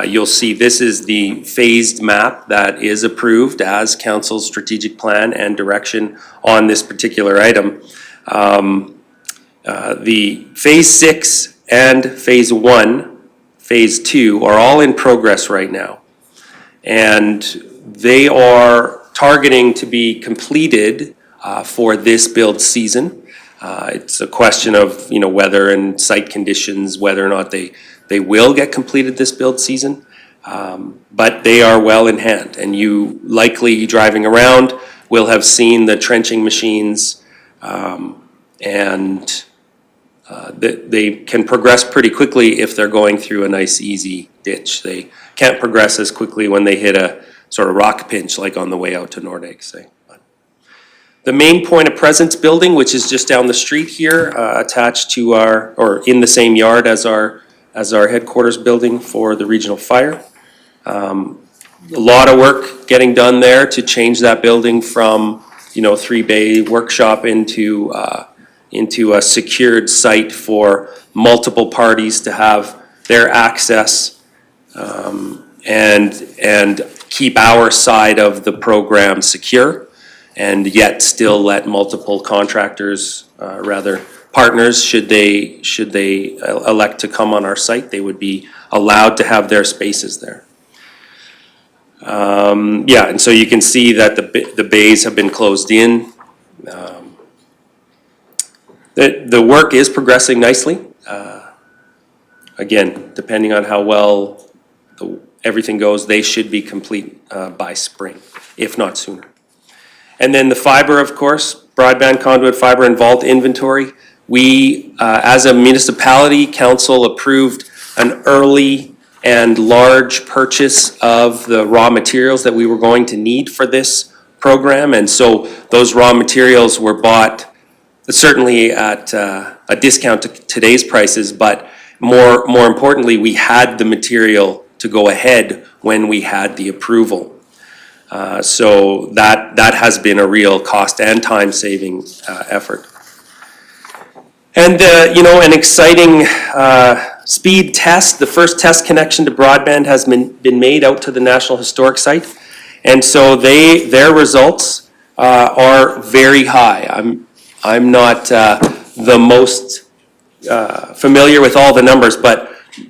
you'll see this is the phased map that is approved as council's strategic plan and direction on this particular item. The phase 6 and phase 1, phase 2 are all in progress right now. And they are targeting to be completed for this build season. It's a question of, you know, weather and site conditions, whether or not they will get completed this build season. But they are well in hand, and you likely driving around will have seen the trenching machines, and they can progress pretty quickly if they're going through a nice easy ditch. They can't progress as quickly when they hit a sort of rock pinch like on the way out to Nordic, say. The main point of presence building, which is just down the street here, attached to our, or in the same yard as our headquarters building for the regional fire. A lot of work getting done there to change that building from, you know, 3-bay workshop into a secured site for multiple parties to have their access, and keep our side of the program secure and yet still let multiple contractors, rather partners, should they elect to come on our site, they would be allowed to have their spaces there. Yeah, and so you can see that the bays have been closed in. The work is progressing nicely. Again, depending on how well everything goes, they should be complete by spring, if not sooner. And then the fiber, of course, broadband conduit, fiber, and vault inventory. We, as a municipality, council approved an early and large purchase of the raw materials that we were going to need for this program. And so those raw materials were bought certainly at a discount to today's prices, but more importantly, we had the material to go ahead when we had the approval. So that has been a real cost and time saving effort. And an exciting speed test. The first test connection to broadband has been made out to the National Historic Site, and so their results are very high. I'm not the most familiar with all the numbers, but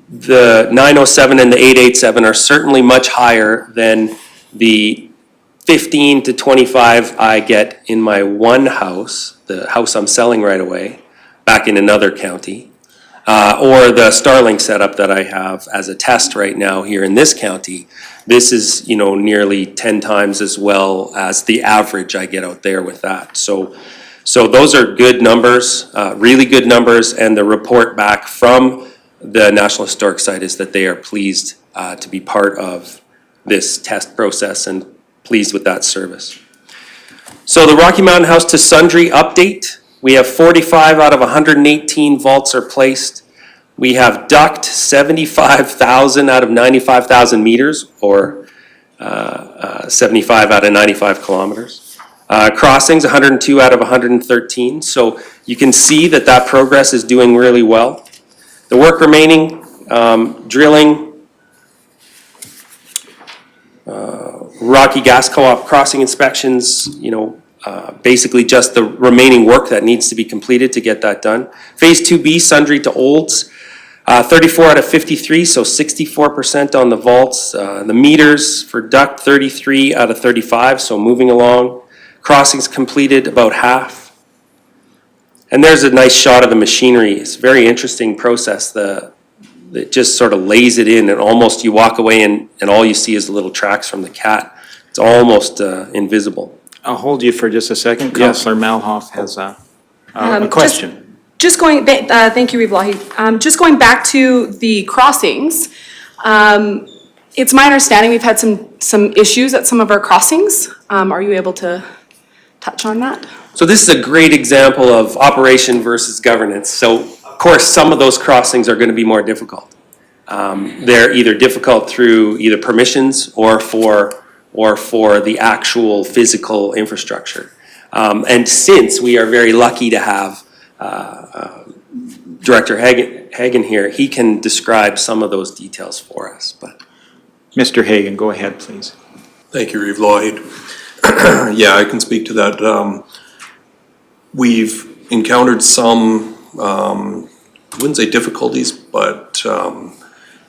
the 907 and the 887 are certainly much higher than the 15 to 25 I get in my one house, the house I'm selling right away, back in another county, or the Starlink setup that I have as a test right now here in this county. This is, nearly 10 times as well as the average I get out there with that. So those are good numbers, really good numbers, and the report back from the National Historic Site is that they are pleased to be part of this test process and pleased with that service. So the Rocky Mountain House to Sundry update. We have 45 out of 118 vaults are placed. We have duct 75,000 out of 95,000 meters, or 75 out of 95 kilometers. Crossings 102 out of 113. So you can see that progress is doing really well. The work remaining, drilling, Rocky Gas Co-op crossing inspections, basically just the remaining work that needs to be completed to get that done. Phase 2B, Sundry to Olds, 34 out of 53, so 64% on the vaults. The meters for duct, 33 out of 35, so moving along. Crossings completed, about half. And there's a nice shot of the machinery. It's a very interesting process. It just sort of lays it in, and almost you walk away and all you see is the little tracks from the cat. It's almost invisible. I'll hold you for just a second. Councillor Malhoff has a question. Thank you, Revlahi. Just going back to the crossings, it's my understanding we've had some issues at some of our crossings. Are you able to touch on that? So this is a great example of operation versus governance. So of course, some of those crossings are going to be more difficult. They're either difficult through either permissions or for the actual physical infrastructure. And since we are very lucky to have Director Hagen here, he can describe some of those details for us. But Mr. Hagen, go ahead, please. Thank you, Reeve Lloyd. Yeah, I can speak to that. We've encountered some, I wouldn't say difficulties, but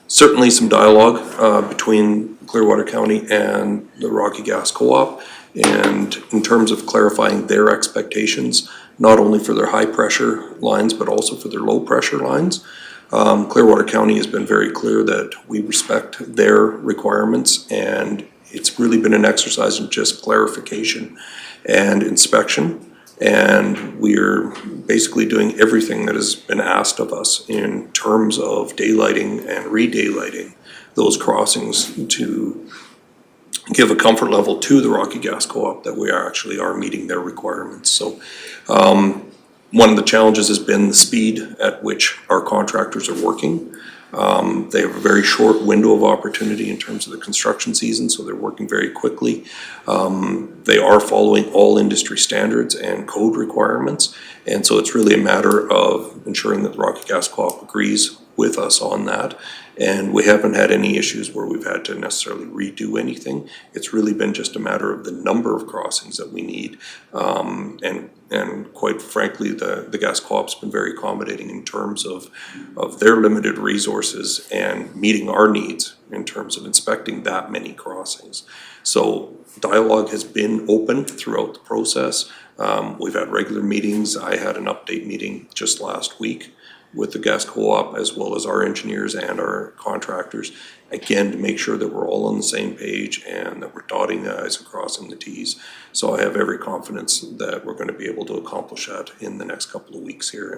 certainly some dialogue between Clearwater County and the Rocky Gas Co-op, and in terms of clarifying their expectations, not only for their high pressure lines, but also for their low pressure lines. Clearwater County has been very clear that we respect their requirements, and it's really been an exercise in just clarification and inspection. And we're basically doing everything that has been asked of us in terms of daylighting and re-daylighting those crossings to give a comfort level to the Rocky Gas Co-op that we actually are meeting their requirements. So one of the challenges has been the speed at which our contractors are working. They have a very short window of opportunity in terms of the construction season, so they're working very quickly. They are following all industry standards and code requirements, and so it's really a matter of ensuring that the Rocky Gas Co-op agrees with us on that. And we haven't had any issues where we've had to necessarily redo anything. It's really been just a matter of the number of crossings that we need. And quite frankly, the gas co-op's been very accommodating in terms of their limited resources and meeting our needs in terms of inspecting that many crossings. So dialogue has been open throughout the process. We've had regular meetings. I had an update meeting just last week with the gas co-op as well as our engineers and our contractors, again, to make sure that we're all on the same page and that we're dotting the i's and crossing the t's. So I have every confidence that we're going to be able to accomplish that in the next couple of weeks here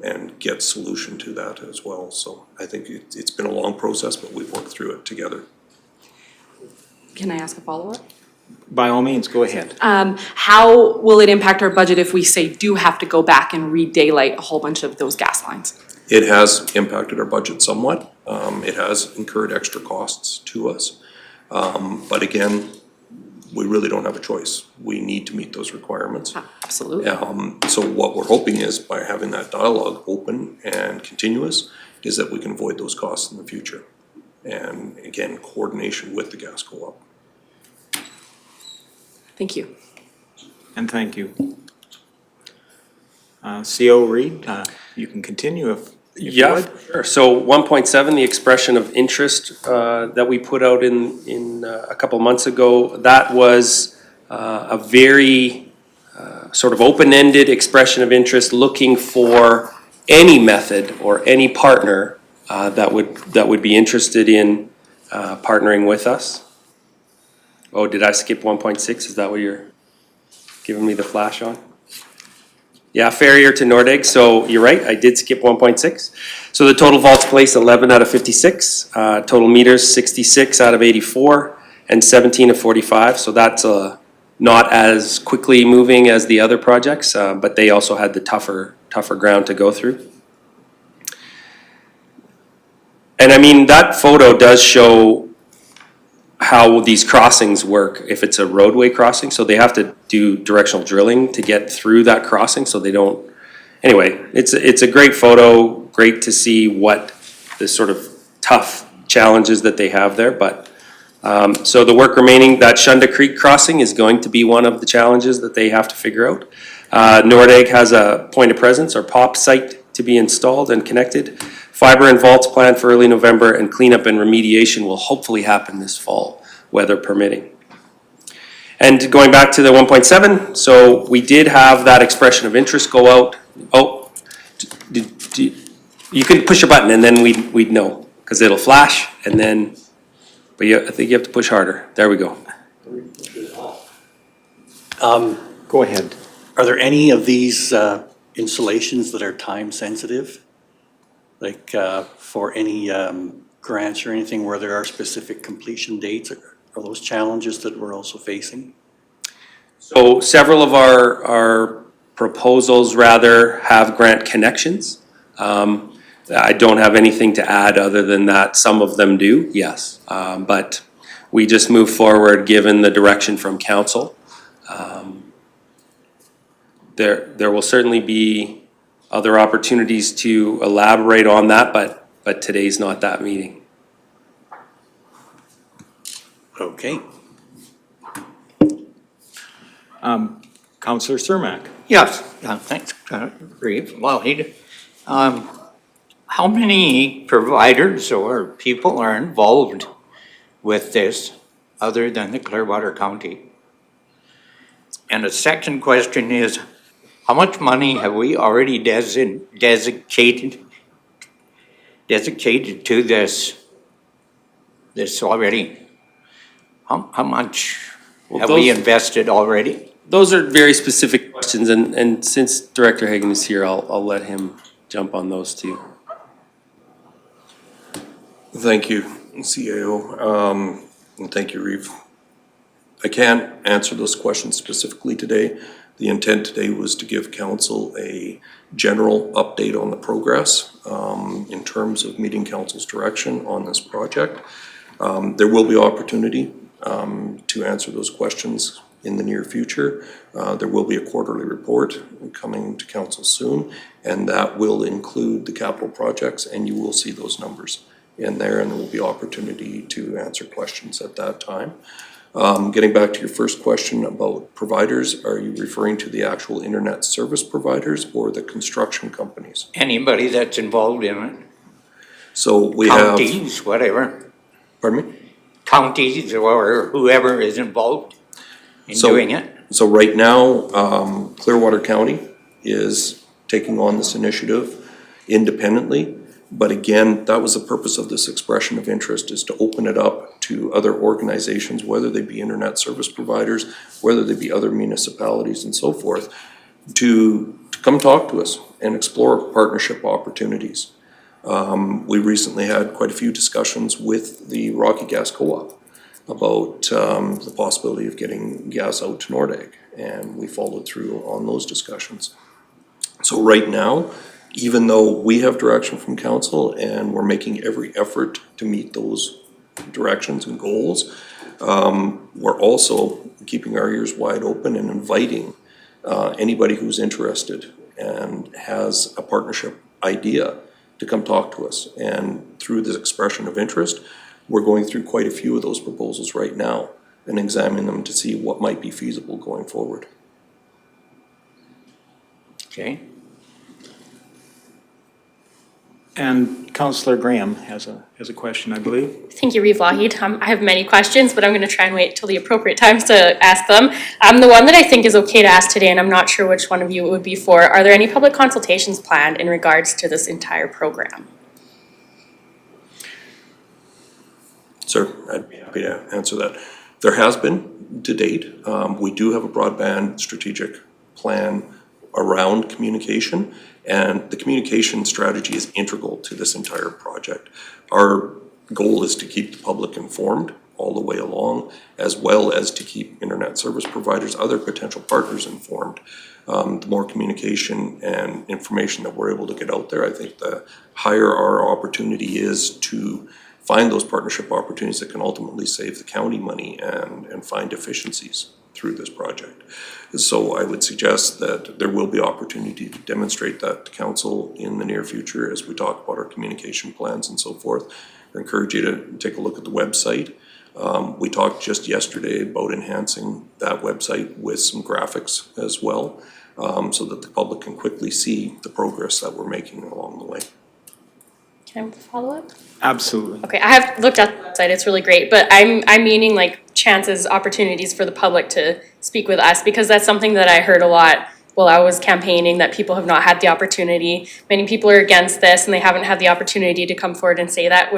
and get solution to that as well. So I think it's been a long process, but we've worked through it together. Can I ask a follow-up? By all means, go ahead. How will it impact our budget if we say do have to go back and re-daylight a whole bunch of those gas lines? It has impacted our budget somewhat. It has incurred extra costs to us. But again, we really don't have a choice. We need to meet those requirements. Absolutely. So what we're hoping is by having that dialogue open and continuous is that we can avoid those costs in the future. And again, coordination with the gas co-op. Thank you. And thank you. CO Reed, you can continue if you Yeah, would. sure. So 1.7, the expression of interest that we put out in a couple months ago, that was a very sort of open-ended expression of interest, looking for any method or any partner that would be interested in partnering with us. Oh, did I skip 1.6? Is that what you're giving me the flash on? Yeah, Farrier to Nordic. So you're right, I did skip 1.6. So the total vaults placed 11 out of 56, total meters 66 out of 84, and 17 of 45. So that's not as quickly moving as the other projects, but they also had the tougher ground to go through. And I mean, that photo does show how these crossings work if it's a roadway crossing. So they have to do directional drilling to get through that crossing, so they don't. Anyway, it's a great photo, great to see what the sort of tough challenges that they have there. But so the work remaining, that Shunda Creek crossing is going to be one of the challenges that they have to figure out. Nordegg has a point of presence or POP site to be installed and connected. Fiber and vaults planned for early November, and cleanup and remediation will hopefully happen this fall, weather permitting. And going back to the 1.7, so we did have that expression of interest go out. Oh, you can push a button and then we'd know, because it'll flash and then, but I think you have to push harder. There we go. Go ahead. Are there any of these installations that are time sensitive? Like for any grants or anything where there are specific completion dates? Are those challenges that we're also facing? So several of our proposals rather have grant connections. I don't have anything to add other than that some of them do, yes. But we just move forward given the direction from council. There will certainly be other opportunities to elaborate on that, but today's not that meeting. Okay. Councillor Cermak. Yes, thanks, Reeve. Well, how many providers or people are involved with this other than the Clearwater County? And the second question is, how much money have we already dedicated to this already? How much have we invested already? Those are very specific questions, and since Director Hagan is here, I'll let him jump on those too. Thank you, CAO, and thank you, Reeve. I can't answer those questions specifically today. The intent today was to give council a general update on the progress in terms of meeting council's direction on this project. There will be opportunity to answer those questions in the near future. There will be a quarterly report coming to council soon, and that will include the capital projects, and you will see those numbers in there, and there will be opportunity to answer questions at that time. Getting back to your first question about providers, are you referring to the actual internet service providers or the construction companies? Anybody that's involved in it, So we have, counties, whatever, pardon me? counties or whoever is involved in So- doing it. So right now, Clearwater County is taking on this initiative independently. But again, that was the purpose of this expression of interest, is to open it up to other organizations, whether they be internet service providers, whether they be other municipalities and so forth, to come talk to us and explore partnership opportunities. We recently had quite a few discussions with the Rocky Gas Co-op about the possibility of getting gas out to Nordic, and we followed through on those discussions. So right now, even though we have direction from council and we're making every effort to meet those directions and goals, we're also keeping our ears wide open and inviting anybody who's interested and has a partnership idea to come talk to us. And through this expression of interest, we're going through quite a few of those proposals right now and examining them to see what might be feasible going forward. Okay. And Councillor Graham has a question, I believe. Thank you, Reeve Lougheed. I have many questions, but I'm going to try and wait till the appropriate times to ask them. The one that I think is okay to ask today, and I'm not sure which one of you it would be for, are there any public consultations planned in regards to this entire program? Sir, I'd be happy to answer that. There has been to date. We do have a broadband strategic plan around communication, and the communication strategy is integral to this entire project. Our goal is to keep the public informed all the way along, as well as to keep internet service providers, other potential partners informed. The more communication and information that we're able to get out there, I think the higher our opportunity is to find those partnership opportunities that can ultimately save the county money and find efficiencies through this project. So I would suggest that there will be opportunity to demonstrate that to council in the near future as we talk about our communication plans and so forth. I encourage you to take a look at the website. We talked just yesterday about enhancing that website with some graphics as well, so that the public can quickly see the progress that we're making along the way. Can I have a follow-up? Absolutely. Okay, I have looked at the website, it's really great, but I'm meaning like chances, opportunities for the public to speak with us, because that's something that I heard a lot while I was campaigning, that people have not had the opportunity. Many people are against this and they haven't had the opportunity to come forward and say that.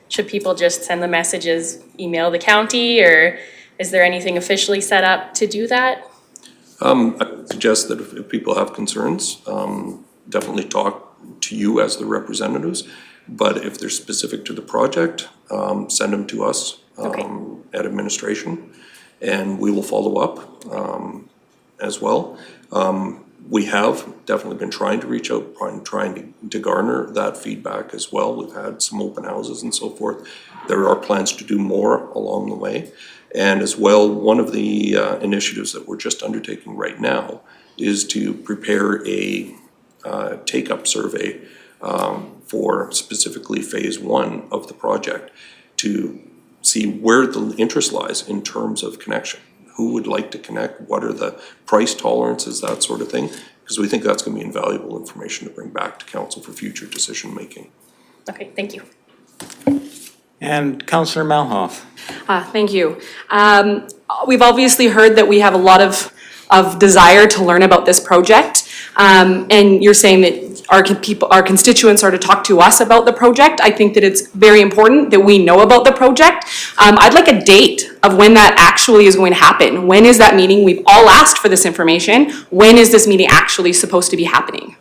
Should people just send the messages, email the county, or is there anything officially set up to do that? I would suggest that if people have concerns, definitely talk to you as the representatives. But if they're specific to the project, send them to us at administration, and we will follow up as well. We have definitely been trying to reach out, trying to garner that feedback as well. We've had some open houses and so forth. There are plans to do more along the way. And as well, one of the initiatives that we're just undertaking right now is to prepare a take-up survey for specifically phase 1 of the project to see where the interest lies in terms of connection. Who would like to connect? What are the price tolerances, that sort of thing? Because we think that's going to be invaluable information to bring back to council for future decision making. Okay, thank you. And Councillor Malhoff. Thank you. We've obviously heard that we have a lot of desire to learn about this project. And you're saying that our constituents are to talk to us about the project. I think that it's very important that we know about the project. I'd like a date of when that actually is going to happen. When is that meeting? We've all asked for this information. When is this meeting actually supposed to be happening?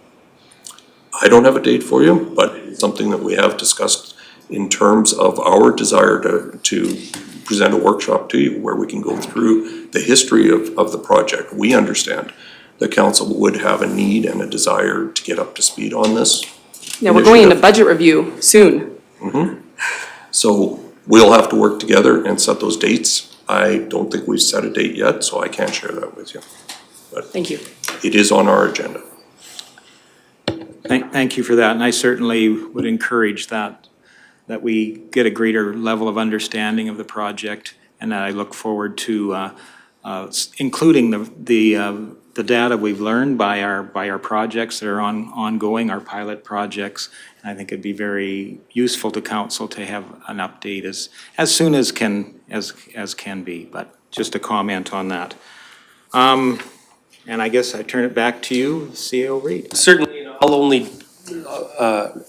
I don't have a date for you, but it's something that we have discussed in terms of our desire to present a workshop to you where we can go through the history of the project. We understand the council would have a need and a desire to get up to speed on this. Yeah, we're going into budget review soon. So we'll have to work together and set those dates I don't think we've set a date yet, so I can't share that with you. Thank you. It is on our agenda. Thank you for that, and I certainly would encourage that we get a greater level of understanding of the project, and I look forward to including the data we've learned by our projects that are ongoing, our pilot projects. And I think it'd be very useful to council to have an update as soon as can be, but just a comment on that. And I guess I turn it back to you, CEO Reid. Certainly, I'll only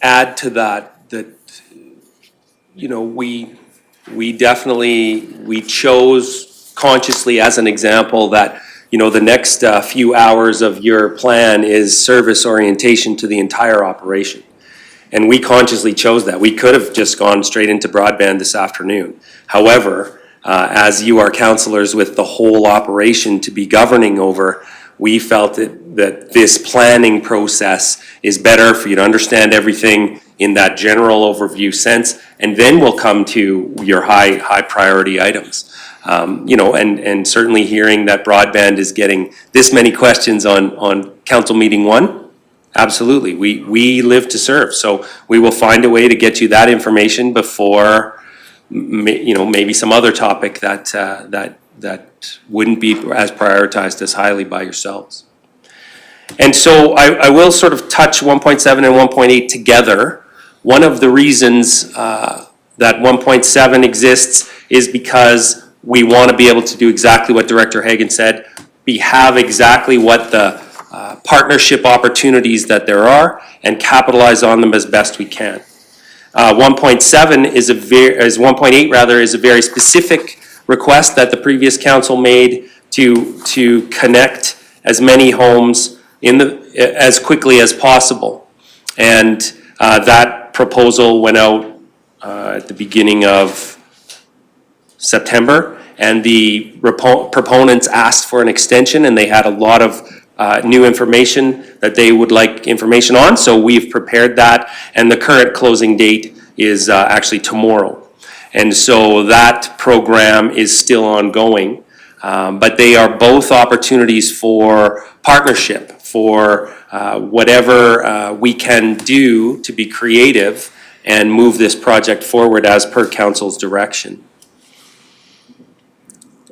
add to that, we chose consciously as an example that, the next few hours of your plan is service orientation to the entire operation. And we consciously chose that. We could have just gone straight into broadband this afternoon. However, as you are councillors with the whole operation to be governing over, we felt that this planning process is better for you to understand everything in that general overview sense, and then we'll come to your high priority items. And certainly hearing that broadband is getting this many questions on council meeting 1, absolutely, we live to serve. So we will find a way to get you that information before, maybe some other topic that wouldn't be as prioritized as highly by yourselves. And so I will sort of touch 1.7 and 1.8 together. One of the reasons that 1.7 exists is because we want to be able to do exactly what Director Hagan said. We have exactly what the partnership opportunities that there are and capitalize on them as best we can. 1.7 is 1.8 rather, is a very specific request that the previous council made to connect as many homes as quickly as possible. And that proposal went out at the beginning of September, and the proponents asked for an extension, and they had a lot of new information that they would like information on, so we've prepared that, and the current closing date is actually tomorrow. And so that program is still ongoing, but they are both opportunities for partnership, for whatever we can do to be creative and move this project forward as per council's direction.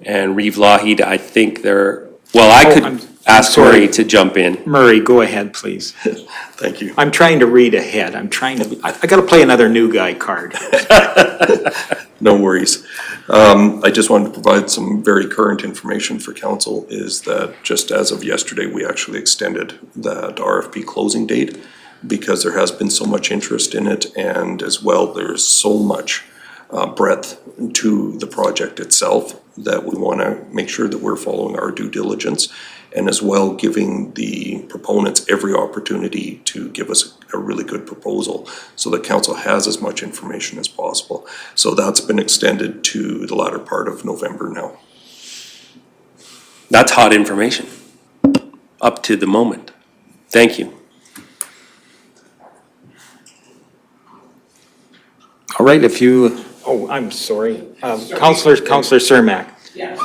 And Reeve Lougheed, I think I could ask Murray to jump in. Murray, go ahead, please. Thank you. I'm trying to read ahead. I got to play another new guy card. No worries. I just wanted to provide some very current information for council, is that just as of yesterday, we actually extended that RFP closing date because there has been so much interest in it, and as well, there's so much breadth to the project itself that we want to make sure that we're following our due diligence, and as well giving the proponents every opportunity to give us a really good proposal so that council has as much information as possible. So that's been extended to the latter part of November now. That's hot information up to the moment. Thank you. All right, I'm sorry. Councillor Cermak. Yes.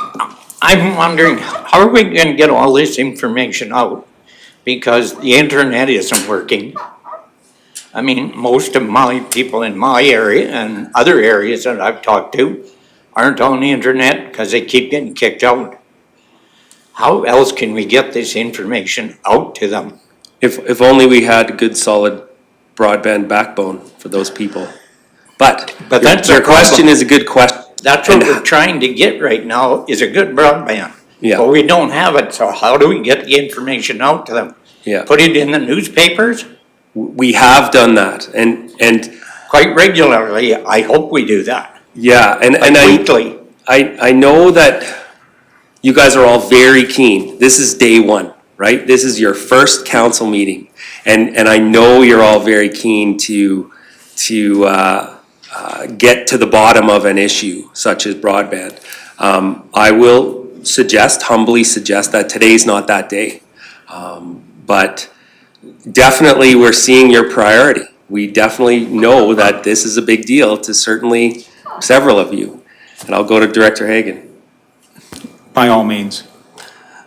I'm wondering, how are we going to get all this information out? Because the internet isn't working. I mean, most of my people in my area and other areas that I've talked to aren't on the internet because they keep getting kicked out. How else can we get this information out to them? If only we had a good solid broadband backbone for those people. But that's your question is a good question. That's what we're trying to get right now, is a good broadband. Yeah. But we don't have it, so how do we get the information out to them? Yeah. Put it in the newspapers? We have done that, and quite regularly. I hope we do that. Yeah, and weekly. I know that you guys are all very keen. This is day one, right? This is your first council meeting, and I know you're all very keen to get to the bottom of an issue such as broadband. I will humbly suggest that today's not that day. But definitely we're seeing your priority. We definitely know that this is a big deal to certainly several of you. And I'll go to Director Hagan. by all means.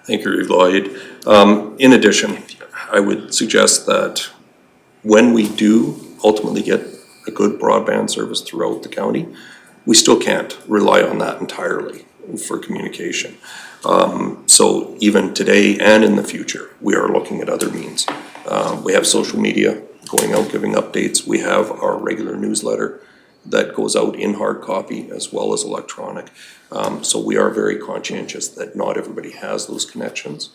Thank you, Lloyd. In addition, I would suggest that when we do ultimately get a good broadband service throughout the county, we still can't rely on that entirely for communication. So even today and in the future, we are looking at other means. We have social media going out, giving updates. We have our regular newsletter that goes out in hard copy as well as electronic. So we are very conscientious that not everybody has those connections.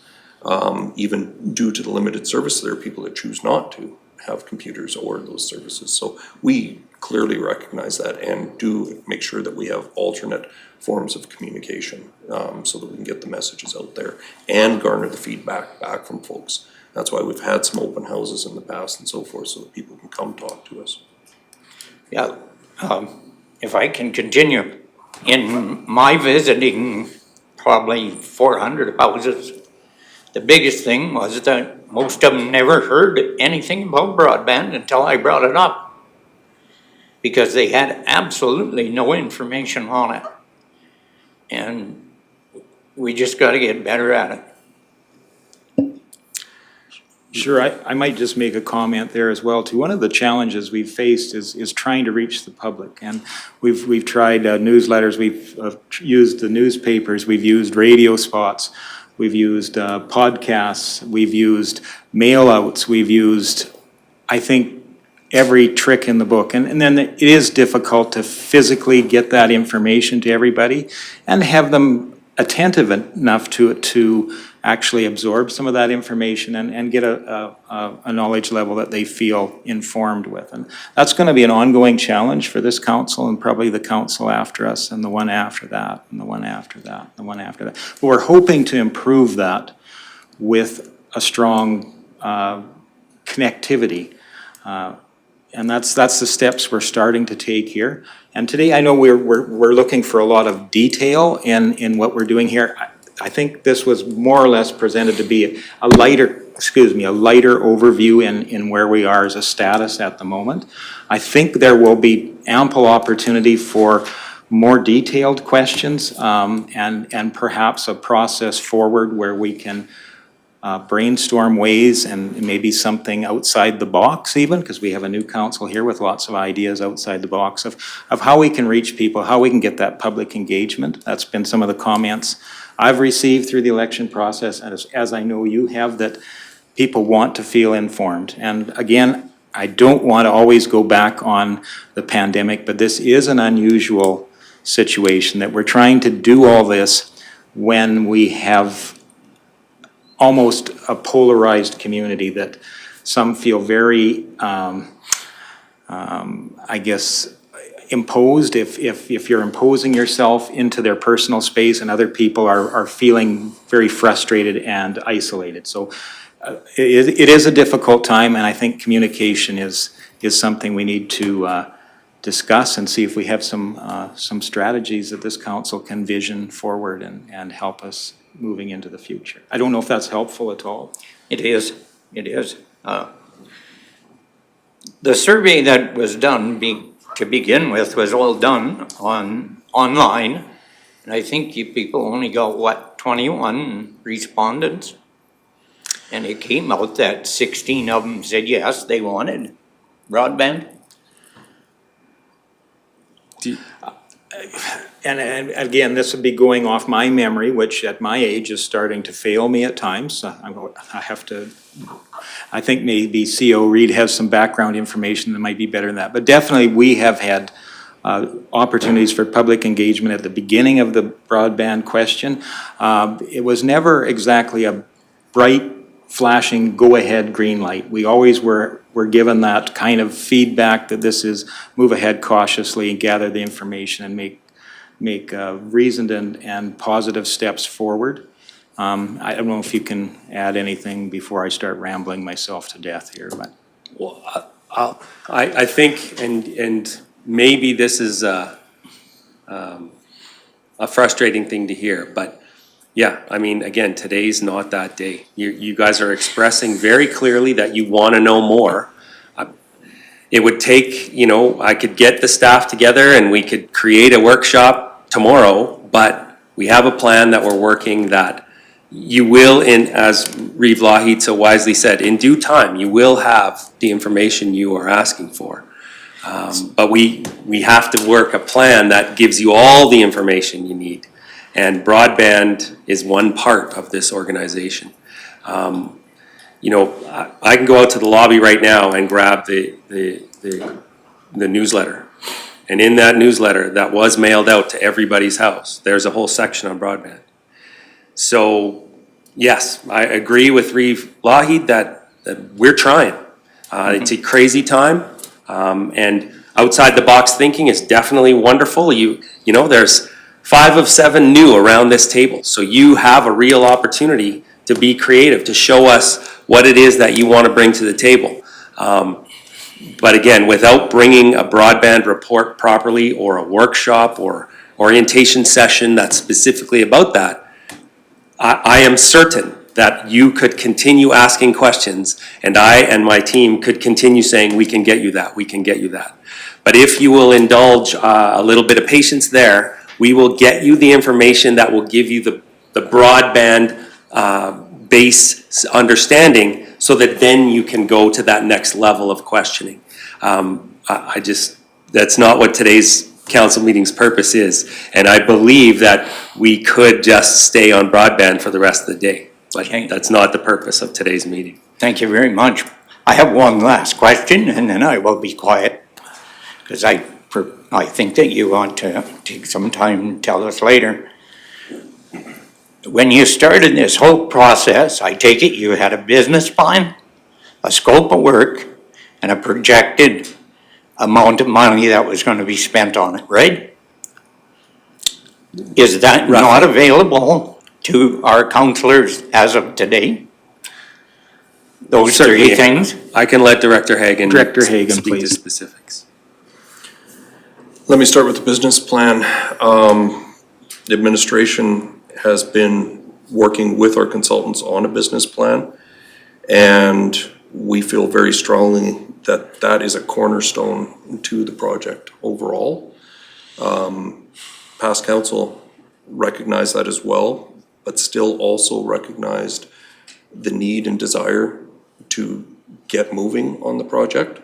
Even due to the limited service, there are people that choose not to have computers or those services. So we clearly recognize that and do make sure that we have alternate forms of communication so that we can get the messages out there and garner the feedback back from folks. That's why we've had some open houses in the past and so forth, so that people can come talk to us. Yeah, if I can continue, in my visiting probably 400 houses, the biggest thing was that most of them never heard anything about broadband until I brought it up, because they had absolutely no information on it. And we just got to get better at it. Sure, I might just make a comment there as well too. One of the challenges we've faced is trying to reach the public, and we've tried newsletters, we've used the newspapers, we've used radio spots, we've used podcasts, we've used mail-outs, we've used, I think, every trick in the book. And then it is difficult to physically get that information to everybody and have them attentive enough to it to actually absorb some of that information and get a knowledge level that they feel informed with. And that's going to be an ongoing challenge for this council and probably the council after us and the one after that and the one after that and the one after that. But we're hoping to improve that with a strong connectivity. And that's the steps we're starting to take here. And today I know we're looking for a lot of detail in what we're doing here. I think this was more or less presented to be a lighter overview in where we are as a status at the moment. I think there will be ample opportunity for more detailed questions and perhaps a process forward where we can brainstorm ways and maybe something outside the box even, because we have a new council here with lots of ideas outside the box of how we can reach people, how we can get that public engagement. That's been some of the comments I've received through the election process, and as I know you have, that people want to feel informed. And again, I don't want to always go back on the pandemic, but this is an unusual situation that we're trying to do all this when we have almost a polarized community that some feel very, I guess, imposed if you're imposing yourself into their personal space, and other people are feeling very frustrated and isolated. So it is a difficult time, and I think communication is something we need to discuss and see if we have some strategies that this council can vision forward and help us moving into the future. I don't know if that's helpful at all. It is. The survey that was done to begin with was all done online, and I think you people only got 21 respondents, and it came out that 16 of them said yes, they wanted broadband. And again, this would be going off my memory, which at my age is starting to fail me at times. I think maybe CO Reed has some background information that might be better than that. But definitely we have had opportunities for public engagement at the beginning of the broadband question. It was never exactly a bright, flashing, go-ahead green light. We always were given that kind of feedback that this is move ahead cautiously and gather the information and make reasoned and positive steps forward. I don't know if you can add anything before I start rambling myself to death here, but. Well, I think, and maybe this is a frustrating thing to hear, but yeah, I mean, again, today's not that day. You guys are expressing very clearly that you want to know more. It would take, I could get the staff together and we could create a workshop tomorrow, but We have a plan that we're working that you will, as Reeve Lougheed so wisely said, in due time, you will have the information you are asking for. But we have to work a plan that gives you all the information you need. And broadband is one part of this organization. You know, I can go out to the lobby right now and grab the newsletter. And in that newsletter that was mailed out to everybody's house, there's a whole section on broadband. So, yes, I agree with Reeve Lougheed that we're trying. It's a crazy time, and outside the box thinking is definitely wonderful. You know, there's 5 of 7 new around this table, so you have a real opportunity to be creative, to show us what it is that you want to bring to the table. But again, without bringing a broadband report properly, or a workshop or orientation session that's specifically about that, I am certain that you could continue asking questions, and I and my team could continue saying, we can get you that, we can get you that. But if you will indulge a little bit of patience there, we will get you the information that will give you the broadband base understanding, so that then you can go to that next level of questioning. That's not what today's council meeting's purpose is. And I believe that we could just stay on broadband for the rest of the day. But that's not the purpose of today's meeting. Thank you very much. I have one last question, and then I will be quiet, because I think that you want to take some time and tell us later. When you started this whole process, I take it you had a business plan, a scope of work, and a projected amount of money that was going to be spent on it, right? Is that not available to our councillors as of today? Those Certainly, 3 things? I can let Director Hagan speak to please. specifics. Let me start with the business plan. The administration has been working with our consultants on a business plan, and we feel very strongly that that is a cornerstone to the project overall. Past council recognized that as well, but still also recognized the need and desire to get moving on the project.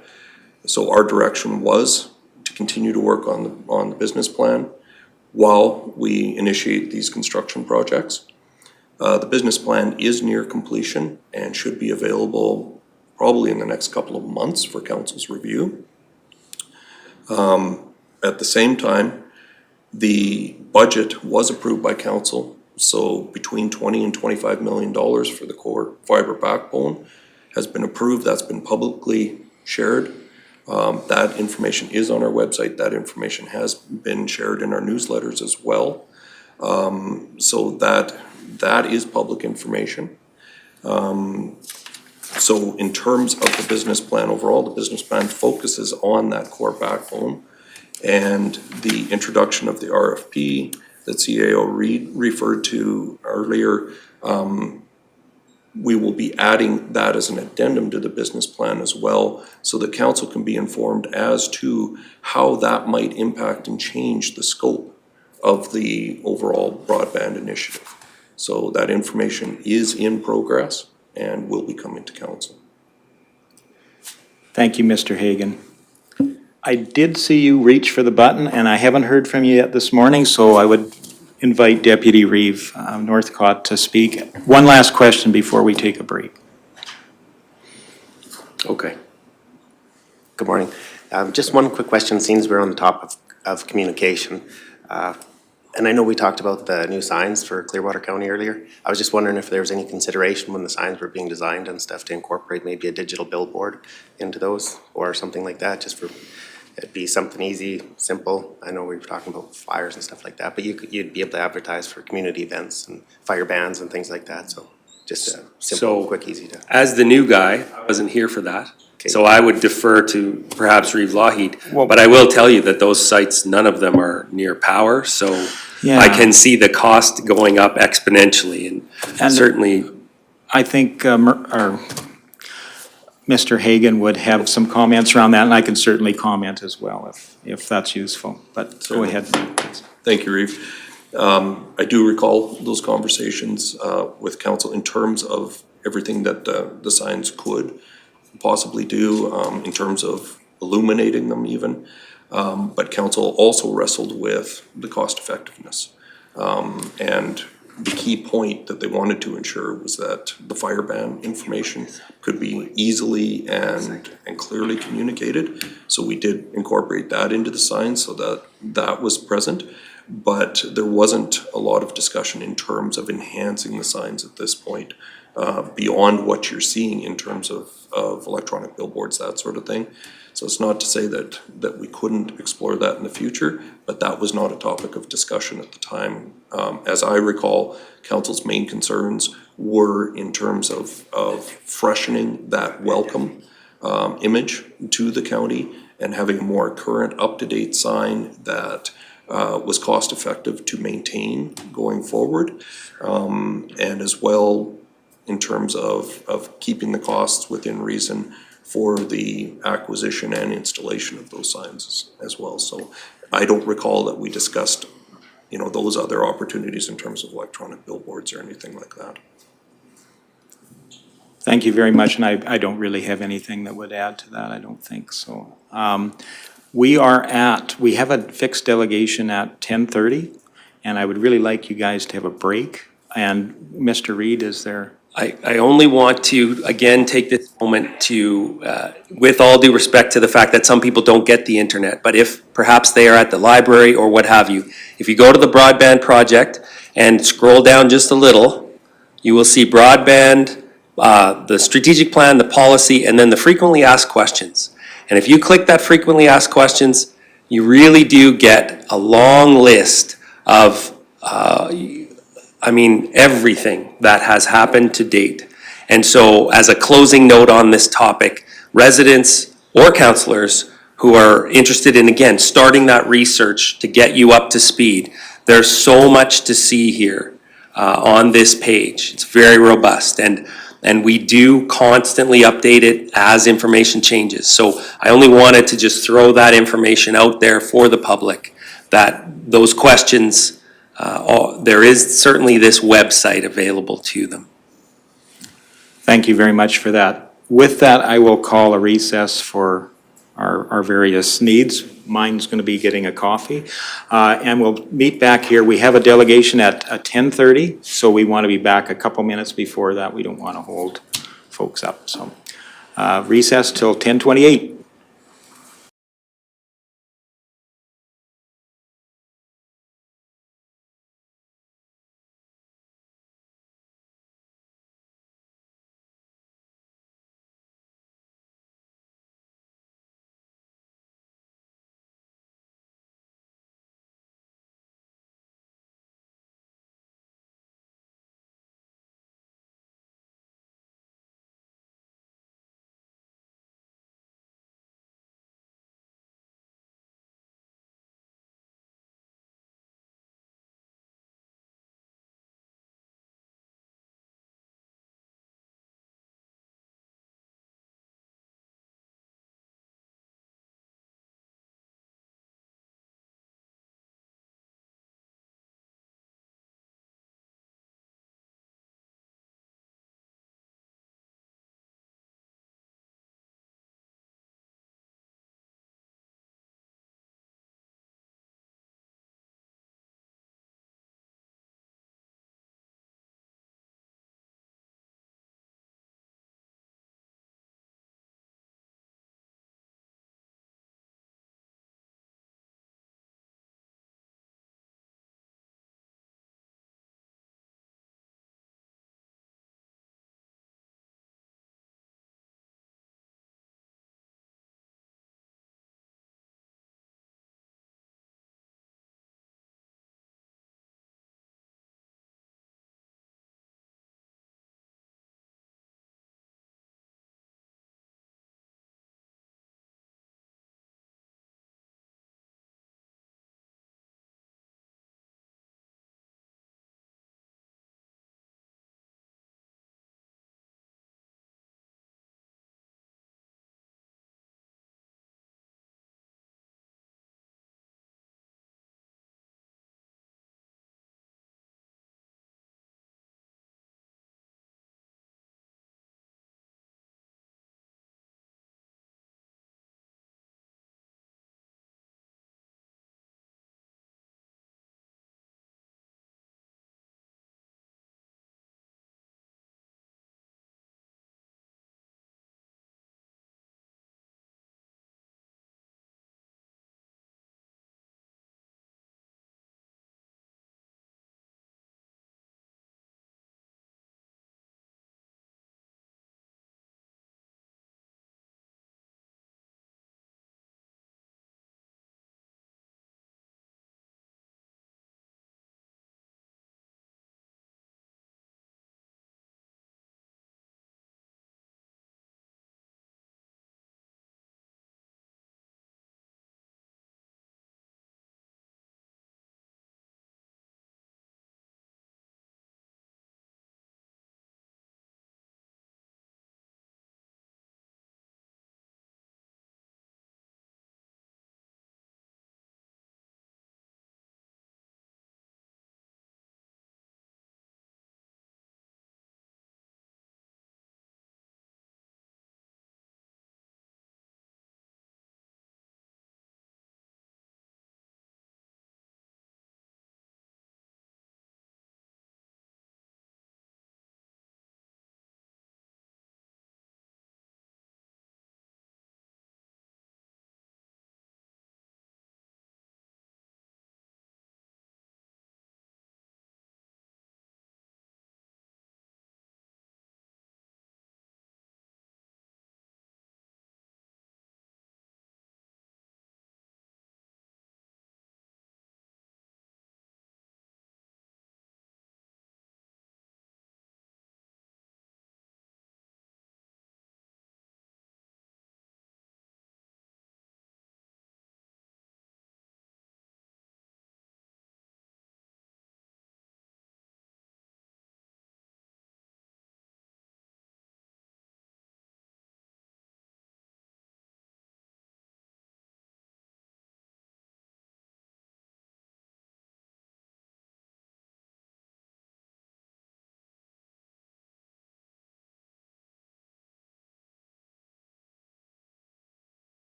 So our direction was to continue to work on the business plan while we initiate these construction projects. The business plan is near completion and should be available probably in the next couple of months for council's review. At the same time, the budget was approved by council, so between $20 and $25 million for the core fiber backbone has been approved. That's been publicly shared. That information is on our website. That information has been shared in our newsletters as well. So that is public information. So in terms of the business plan overall, the business plan focuses on that core backbone, and the introduction of the RFP that CAO referred to earlier, we will be adding that as an addendum to the business plan as well, so that council can be informed as to how that might impact and change the scope of the overall broadband initiative. So that information is in progress and will be coming to council. Thank you, Mr. Hagan. I did see you reach for the button, and I haven't heard from you yet this morning, so I would invite Deputy Reeve Northcott to speak. One last question before we take a break. Okay. Good morning. Just one quick question, since we're on the topic of communication. And I know we talked about the new signs for Clearwater County earlier. I was just wondering if there was any consideration when the signs were being designed and stuff to incorporate maybe a digital billboard into those or something like that, just for, it'd be something easy, simple. I know we were talking about flyers and stuff like that, but you'd be able to advertise for community events and fire bans and things like that. So just a simple, quick, easy to. As the new guy, I wasn't here for that. So I would defer to perhaps Reeve Lougheed, but I will tell you that those sites, none of them are near power, so I can see the cost going up exponentially, and certainly. I think Mr. Hagan would have some comments around that, and I can certainly comment as well if that's useful, but go ahead. Thank you, Reeve. I do recall those conversations with council in terms of everything that the signs could possibly do, in terms of illuminating them even. But council also wrestled with the cost effectiveness. And the key point that they wanted to ensure was that the fire ban information could be easily and clearly communicated. So we did incorporate that into the sign so that that was present. But there wasn't a lot of discussion in terms of enhancing the signs at this point, beyond what you're seeing in terms of electronic billboards, that sort of thing. So it's not to say that we couldn't explore that in the future, but that was not a topic of discussion at the time. As I recall, council's main concerns were in terms of freshening that welcome image to the county and having a more current, up-to-date sign that was cost-effective to maintain going forward, and as well in terms of keeping the costs within reason for the acquisition and installation of those signs as well. So I don't recall that we discussed, you know, those other opportunities in terms of electronic billboards or anything like that. Thank you very much, and I don't really have anything that would add to that, I don't think so. We have a fixed delegation at 10:30, and I would really like you guys to have a break. And Mr. Reid, is there? I only want to, again, take this moment to, with all due respect to the fact that some people don't get the internet, but if perhaps they are at the library or what have you, if you go to the broadband project and scroll down just a little, you will see broadband, the strategic plan, the policy, and then the frequently asked questions. And if you click that frequently asked questions, you really do get a long list of, everything that has happened to date. And so as a closing note on this topic, residents or councillors who are interested in, again, starting that research to get you up to speed, there's so much to see here on this page. It's very robust, and we do constantly update it as information changes. So I only wanted to just throw that information out there for the public, that those questions, there is certainly this website available to them. Thank you very much for that. With that, I will call a recess for our various needs. Mine's going to be getting a coffee. And we'll meet back here. We have a delegation at 10:30, so we want to be back a couple minutes before that. We don't want to hold folks up. So recess till 10:28.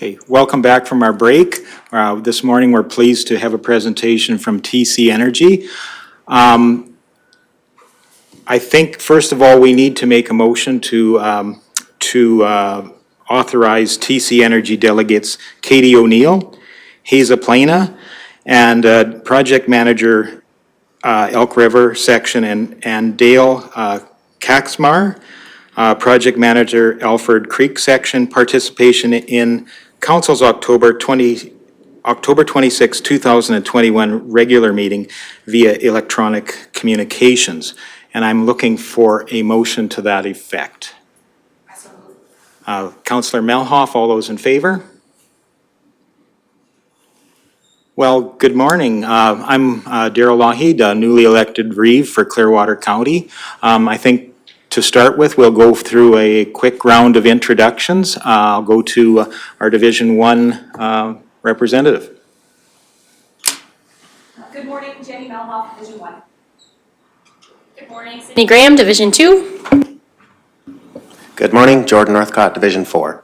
Okay, welcome back from our break. This morning, we're pleased to have a presentation from TC Energy. I think, first of all, we need to make a motion to authorize TC Energy delegates Catie O'Neill, Haza Plana, and project manager Elk River section, and Dale Kaxmar, project manager Alford Creek section, participation in Council's October 26, 2021 regular meeting via electronic communications. And I'm looking for a motion to that effect. Councillor Melhoff, all those in favor? Well, good morning. I'm Darrell Lougheed, newly elected Reeve for Clearwater County. I think to start with, we'll go through a quick round of introductions. I'll go to our Division 1 representative. Good morning, Jenny Melhoff, Division 1. Good morning, Sydney Graham, Division 2. Good morning, Jordan Northcott, Division 4.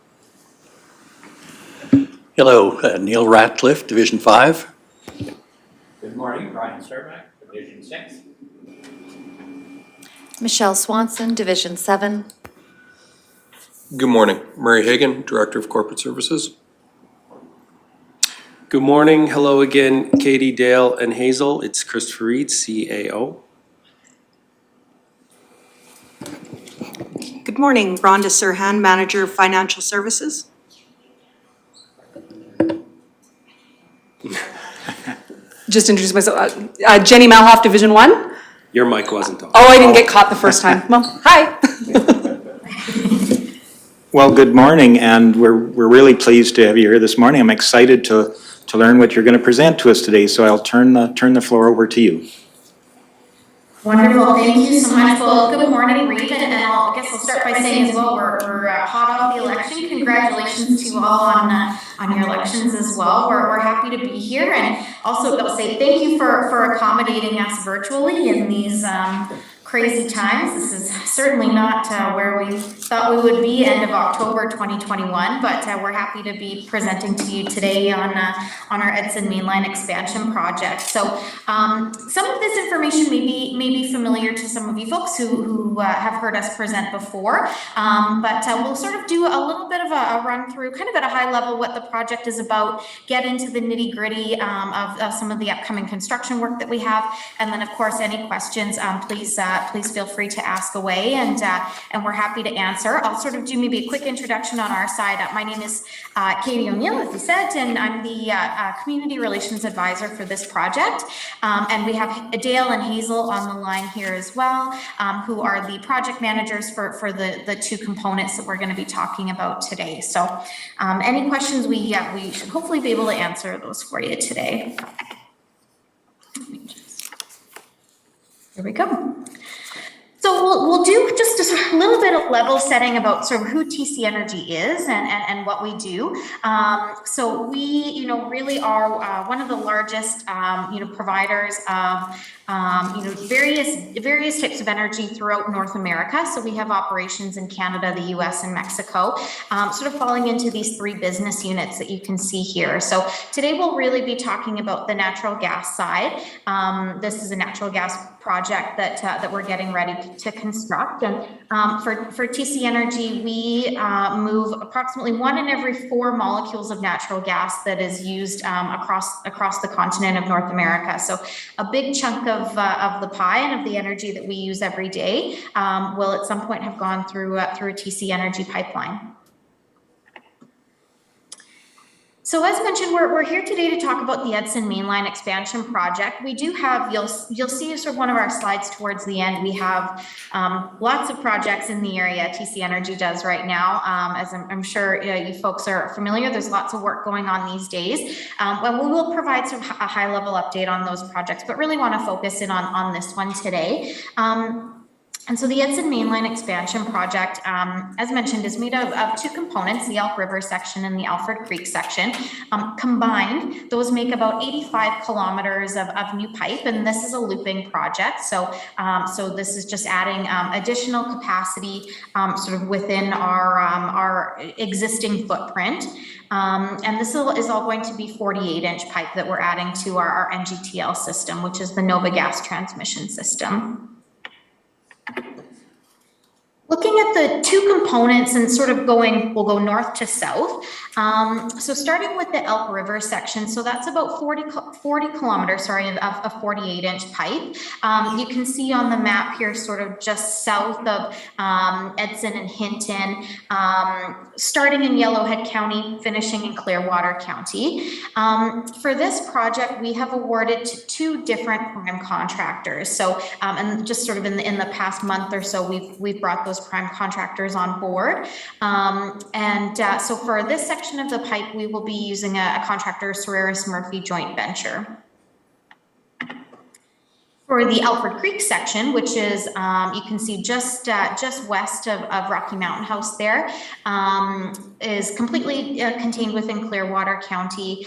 Hello, Neil Ratcliffe, Division 5. Good morning, Brian Cermak, Division 6. Michelle Swanson, Division 7. Good morning, Murray Hagan, Director of Corporate Services. Good morning, hello again, Catie, Dale, and Hazel. It's Christopher Reed, CAO. Good morning, Rhonda Sirhan, Manager of Financial Services. Just introduce myself. Jenny Melhoff, Division 1. Your mic wasn't on. Oh, I didn't get caught the first time. Well, hi. Well, good morning, and we're really pleased to have you here this morning. I'm excited to learn what you're going to present to us today, so I'll turn the floor over to you. Wonderful, thank you so much. Well, good morning, Reeve, and I guess I'll start by saying as well, we're hot off the election. Congratulations to you all on your elections as well. We're happy to be here, and also I'll say thank you for accommodating us virtually in these crazy times. This is certainly not where we thought we would be end of October 2021, but we're happy to be presenting to you today on our Edson Mainline expansion project. So some of this information may be familiar to some of you folks who have heard us present before, but we'll sort of do a little bit of a run through, kind of at a high level, what the project is about, get into the nitty gritty of some of the upcoming construction work that we have, and then of course any questions, please feel free to ask away, and we're happy to answer. I'll sort of do maybe a quick introduction on our side. My name is Catie O'Neill, as you said, and I'm the Community Relations Advisor for this project. And we have Dale and Hazel on the line here as well, who are the project managers for the two components that we're going to be talking about today. So any questions we should hopefully be able to answer those for you today. Here we go. So we'll do just a little bit of level setting about sort of who TC Energy is and what we do. So we, really are one of the largest, providers of, various types of energy throughout North America. So we have operations in Canada, the US, and Mexico, sort of falling into these three business units that you can see here. So today we'll really be talking about the natural gas side. This is a natural gas project that we're getting ready to construct, and for TC Energy, we move approximately 1 in every 4 molecules of natural gas that is used across the continent of North America. So a big chunk of the pie and of the energy that we use every day will at some point have gone through a TC Energy pipeline. So as mentioned, we're here today to talk about the Edson Mainline expansion project. We do have, you'll see sort of one of our slides towards the end, we have lots of projects in the area TC Energy does right now. As I'm sure you folks are familiar, there's lots of work going on these days. And we will provide some a high level update on those projects, but really want to focus in on this one today. And so the Edson Mainline expansion project, as mentioned, is made of two components, the Elk River section and the Alfred Creek section. Combined, those make about 85 kilometers of new pipe, and this is a looping project. So, so this is just adding additional capacity sort of within our existing footprint. And this is all going to be 48-inch pipe that we're adding to our Ngtl system, which is the Nova gas transmission system. Looking at the two components and sort of we'll go north to south. So starting with the Elk River section, so that's about 40 kilometers, of 48-inch pipe. You can see on the map here, sort of just south of Edson and Hinton, starting in Yellowhead County, finishing in Clearwater County. For this project, we have awarded to two different prime contractors. So, and just sort of in the past month or so, we've brought those prime contractors on board. So for this section of the pipe, we will be using a contractor, Solaris Murphy joint venture. For the Alfred Creek section, which is, you can see just west of Rocky Mountain House there, is completely contained within Clearwater County.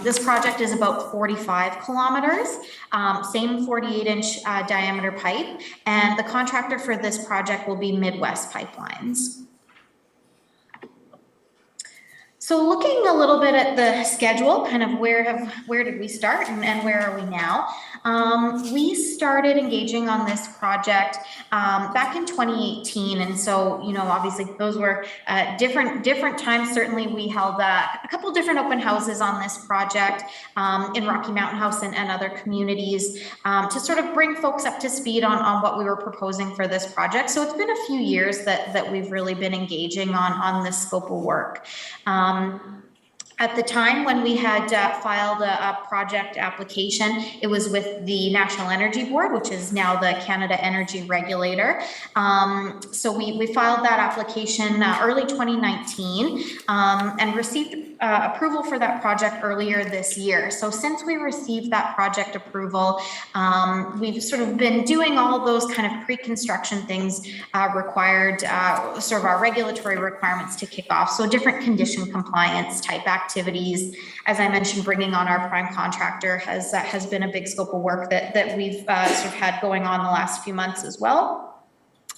This project is about 45 kilometers, same 48-inch diameter pipe, and the contractor for this project will be Midwest Pipelines. So looking a little bit at the schedule, kind of where did we start and where are we now? We started engaging on this project back in 2018, and so obviously those were different times. Certainly, we held a couple different open houses on this project in Rocky Mountain House and other communities to sort of bring folks up to speed on what we were proposing for this project. So it's been a few years that we've really been engaging on this scope of work. At the time when we had filed a project application, it was with the National Energy Board, which is now the Canada Energy Regulator. So we filed that application early 2019 and received approval for that project earlier this year. So since we received that project approval, we've sort of been doing all those kind of pre-construction things required, sort of our regulatory requirements to kick off. So different condition compliance type activities. As I mentioned, bringing on our prime contractor has been a big scope of work that we've sort of had going on the last few months as well.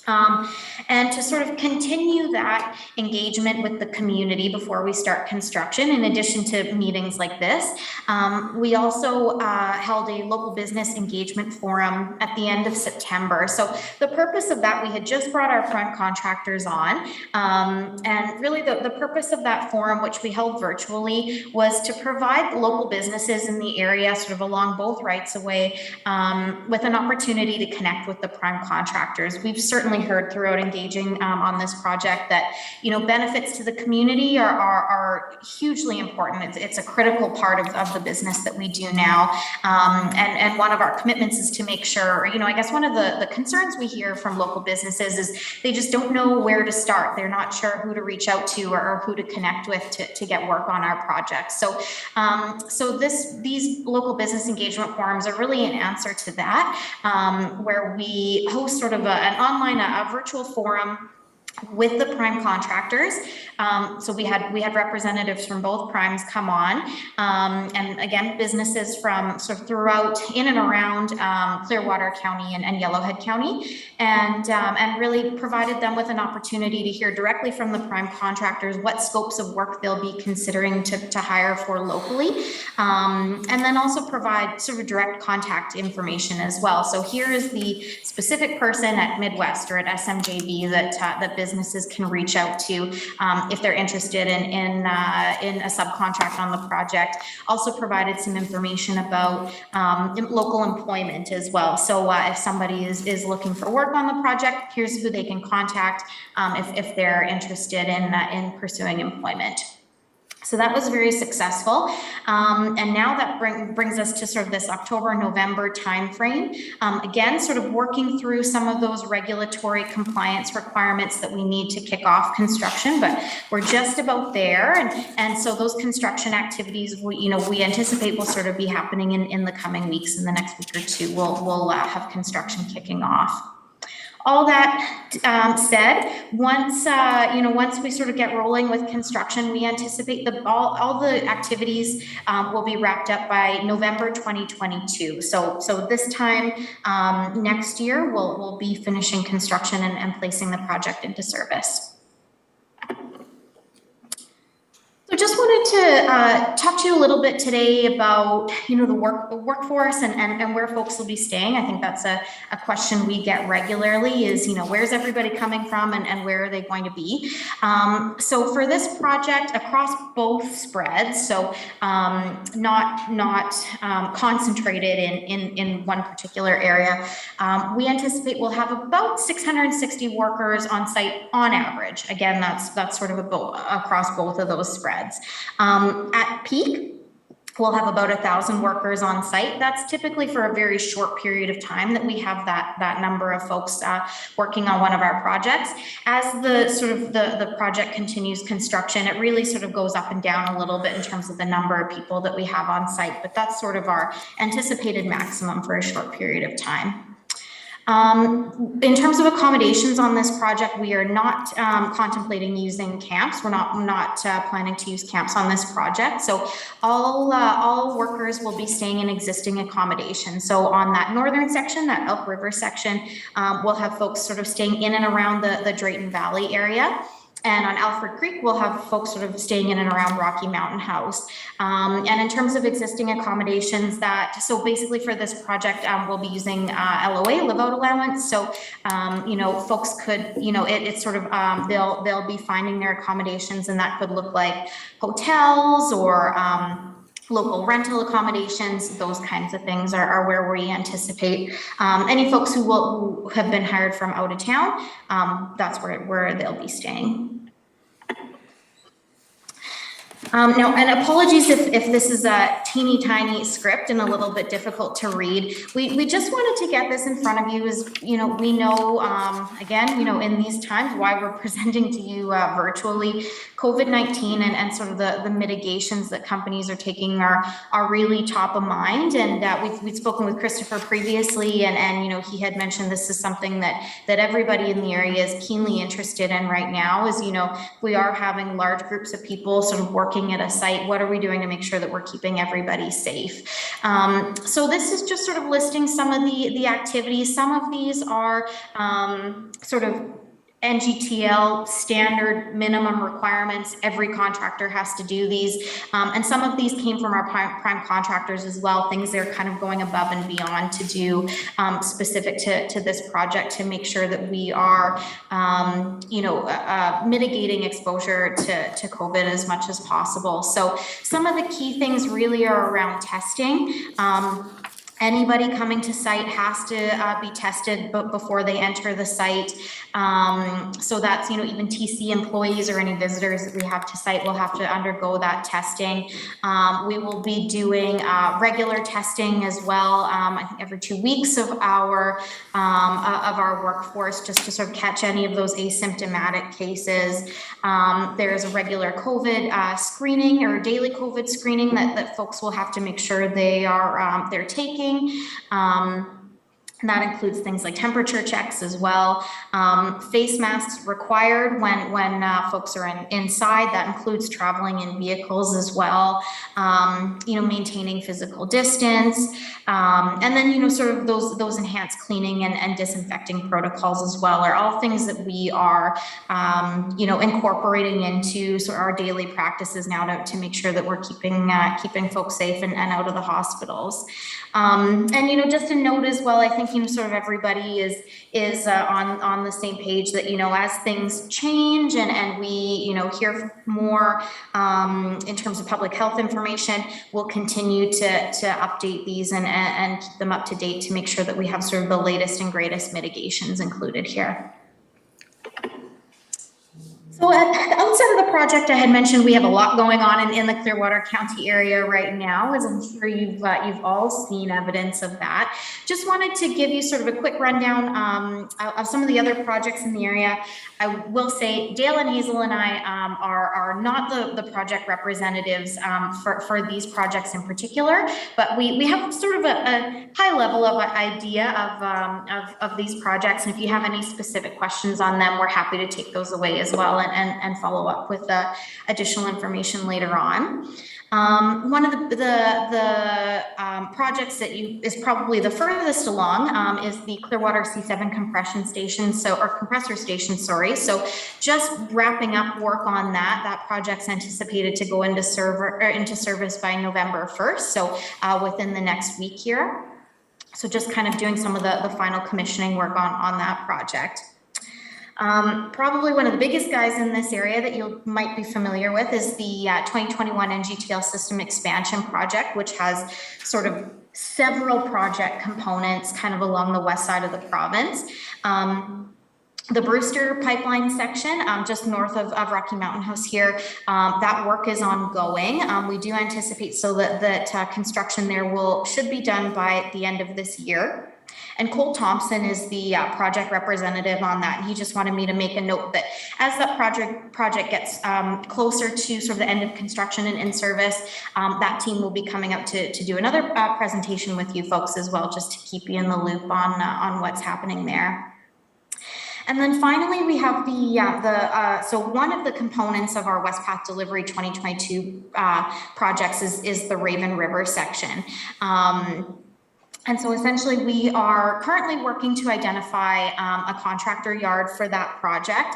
And to sort of continue that engagement with the community before we start construction, in addition to meetings like this, we also held a local business engagement forum at the end of September. So the purpose of that, we had just brought our prime contractors on, and really the purpose of that forum, which we held virtually, was to provide local businesses in the area, sort of along both rights of way, with an opportunity to connect with the prime contractors. We've certainly heard throughout engaging on this project that benefits to the community are hugely important. It's a critical part of the business that we do now, and one of our commitments is to make sure, I guess one of the concerns we hear from local businesses is they just don't know where to start. They're not sure who to reach out to or who to connect with to get work on our projects. So these local business engagement forums are really an answer to that, where we host sort of an online a virtual forum with the prime contractors. So we had representatives from both primes come on, and again, businesses from sort of throughout in and around Clearwater County and Yellowhead County, and really provided them with an opportunity to hear directly from the prime contractors what scopes of work they'll be considering to hire for locally, and then also provide sort of direct contact information as well. So here is the specific person at Midwest or at SMJB that businesses can reach out to if they're interested in a subcontract on the project. Also provided some information about local employment as well. So if somebody is looking for work on the project, here's who they can contact if they're interested in pursuing employment. So that was very successful, and now that brings us to sort of this October-November timeframe. Again, sort of working through some of those regulatory compliance requirements that we need to kick off construction, but we're just about there, and so those construction activities we anticipate will sort of be happening in the coming weeks. In the next week or two, we'll have construction kicking off. all that said, once once we sort of get rolling with construction, we anticipate all the activities will be wrapped up by November 2022. So this time next year, we'll be finishing construction and placing the project into service. So just wanted to talk to you a little bit today about, the workforce and where folks will be staying. I think that's a question we get regularly is, where's everybody coming from and where are they going to be? So for this project across both spreads, so not concentrated in one particular area, we anticipate we'll have about 660 workers on site on average. Again, that's sort of across both of those spreads. At peak, we'll have about 1,000 workers on site. That's typically for a very short period of time that we have that number of folks working on one of our projects. As the project continues construction, it really sort of goes up and down a little bit in terms of the number of people that we have on site, but that's sort of our anticipated maximum for a short period of time. In terms of accommodations on this project, we are not contemplating using camps. We're not planning to use camps on this project. So all workers will be staying in existing accommodations. So on that northern section, that Elk River section, we'll have folks sort of staying in and around the Drayton Valley area. And on Alfred Creek, we'll have folks sort of staying in and around Rocky Mountain House. And in terms of existing accommodations so basically for this project, we'll be using LOA, live out allowance. So, folks could, it's sort of, they'll be finding their accommodations, and that could look like hotels or local rental accommodations. Those kinds of things are where we anticipate any folks who have been hired from out of town, that's where they'll be staying. Now, and apologies if this is a teeny tiny script and a little bit difficult to read. We just wanted to get this in front of you as, we know, again, in these times why we're presenting to you virtually. COVID-19 and sort of the mitigations that companies are taking are really top of mind. And we've spoken with Christopher previously, and he had mentioned this is something that everybody in the area is keenly interested in right now. Is we are having large groups of people sort of working at a site. What are we doing to make sure that we're keeping everybody safe? So this is just sort of listing some of the activities. Some of these are sort of Ngtl standard minimum requirements. Every contractor has to do these. And some of these came from our prime contractors as well, things they're kind of going above and beyond to do specific to this project to make sure that we are, mitigating exposure to COVID as much as possible. So some of the key things really are around testing. Anybody coming to site has to be tested before they enter the site. So that's, even TC employees or any visitors that we have to site will have to undergo that testing. We will be doing regular testing as well, I think every 2 weeks of our workforce, just to sort of catch any of those asymptomatic cases. There is a regular COVID screening or daily COVID screening that folks will have to make sure they're taking. And that includes things like temperature checks as well. Face masks required when folks are inside. That includes traveling in vehicles as well. Maintaining physical distance. And then, sort of those enhanced cleaning and disinfecting protocols as well are all things that we are, incorporating into sort of our daily practices now to make sure that we're keeping folks safe and out of the hospitals. And, just a note as well, I think, sort of everybody is on the same page that, as things change and we, hear more in terms of public health information, we'll continue to update these and keep them up to date to make sure that we have sort of the latest and greatest mitigations included here. So at the outset of the project I had mentioned, we have a lot going on in the Clearwater County area right now, as I'm sure you've all seen evidence of that. Just wanted to give you sort of a quick rundown of some of the other projects in the area. I will say Dale and Hazel and I are not the project representatives for these projects in particular, but we have sort of a high level of idea of these projects. And if you have any specific questions on them, we're happy to take those away as well and follow up with additional information later on. One of the projects that is probably the furthest along is the Clearwater C7 compression station, or compressor station, sorry. So just wrapping up work on that. That project's anticipated to go into service by November 1st, so within the next week here. So just kind of doing some of the final commissioning work on that project. Probably one of the biggest guys in this area that you might be familiar with is the 2021 Ngtl system expansion project, which has sort of several project components kind of along the west side of the province. The Brewster pipeline section, just north of Rocky Mountain House here, that work is ongoing. We do anticipate that construction there should be done by the end of this year. And Cole Thompson is the project representative on that. And he just wanted me to make a note that as that project gets closer to sort of the end of construction and in service, that team will be coming out to do another presentation with you folks as well, just to keep you in the loop on what's happening there. And then finally, we have so one of the components of our West Path Delivery 2022 projects is the Raven River section. And so essentially we are currently working to identify a contractor yard for that project,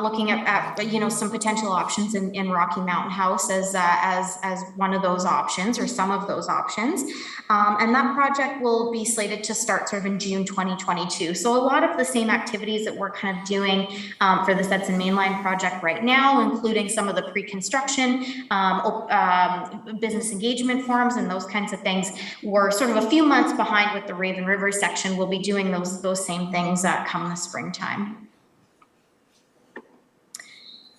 looking at some potential options in Rocky Mountain House as one of those options or some of those options. And that project will be slated to start sort of in June 2022. So a lot of the same activities that we're kind of doing for the Edson Mainline project right now, including some of the pre-construction, business engagement forums and those kinds of things, we're sort of a few months behind with the Raven River section. We'll be doing those same things come the springtime.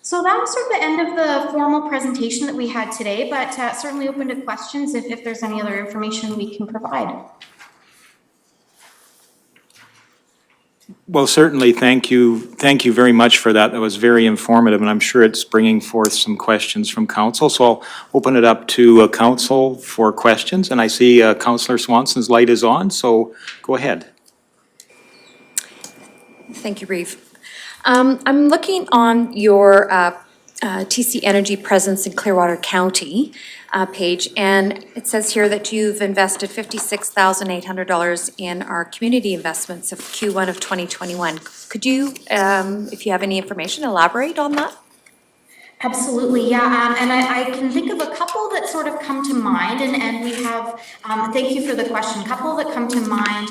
So that was sort of the end of the formal presentation that we had today, but certainly open to questions if there's any other information we can provide. Well, certainly, thank you. Thank you very much for that. That was very informative, and I'm sure it's bringing forth some questions from council. So I'll open it up to council for questions, and I see Councillor Swanson's light is on, so go ahead. Thank you, Reeve. I'm looking on your TC Energy presence in Clearwater County page, and it says here that you've invested $56,800 in our community investments of Q1 of 2021. Could you, if you have any information, elaborate on that? Absolutely, yeah, and I can think of a couple that sort of come to mind, and we have, thank you for the question, a couple that come to mind,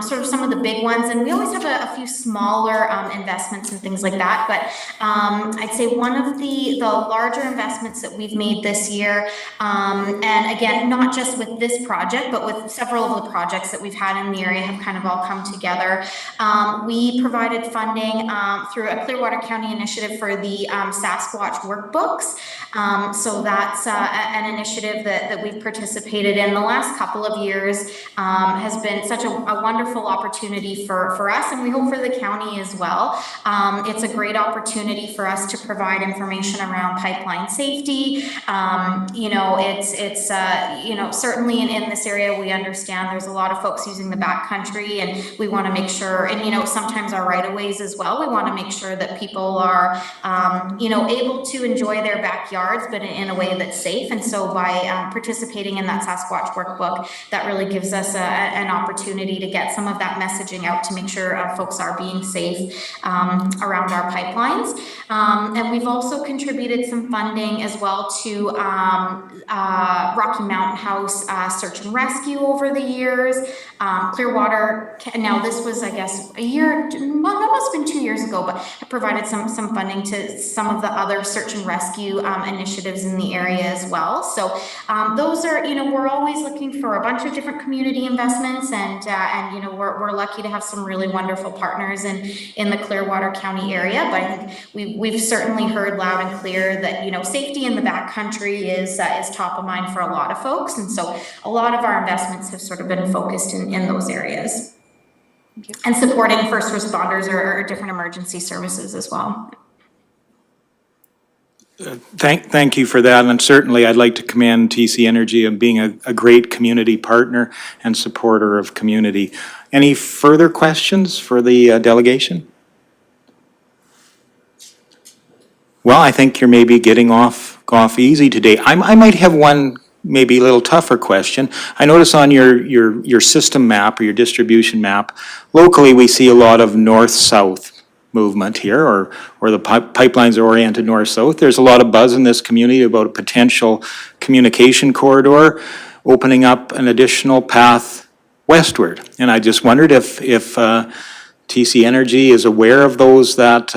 sort of some of the big ones, and we always have a few smaller investments and things like that, but I'd say one of the larger investments that we've made this year, and again, not just with this project, but with several of the projects that we've had in the area have kind of all come together. We provided funding through a Clearwater County initiative for the Sasquatch workbooks. So that's an initiative that we've participated in the last couple of years, has been such a wonderful opportunity for us, and we hope for the county as well. It's a great opportunity for us to provide information around pipeline safety. It's certainly in this area we understand there's a lot of folks using the backcountry, and we want to make sure, and sometimes our right-of-ways as well, we want to make sure that people are able to enjoy their backyards, but in a way that's safe. And so by participating in that Sasquatch workbook, that really gives us an opportunity to get some of that messaging out to make sure folks are being safe around our pipelines. And we've also contributed some funding as well to Rocky Mountain House search and rescue over the years. Clearwater, now this was, I guess, a year, well, that must have been 2 years ago, but I provided some funding to some of the other search and rescue initiatives in the area as well. So those are, we're always looking for a bunch of different community investments, and we're lucky to have some really wonderful partners in the Clearwater County area. But I think we've certainly heard loud and clear that safety in the backcountry is top of mind for a lot of folks, and so a lot of our investments have sort of been focused in those areas, and supporting first responders or different emergency services as well. Thank you for that, and certainly I'd like to commend TC Energy on being a great community partner and supporter of community. Any further questions for the delegation? Well, I think you're maybe getting off easy today. I might have one maybe a little tougher question. I notice on your system map or your distribution map, locally we see a lot of north-south movement here, or the pipelines are oriented north-south. There's a lot of buzz in this community about a potential communication corridor opening up an additional path westward. And I just wondered if TC Energy is aware of that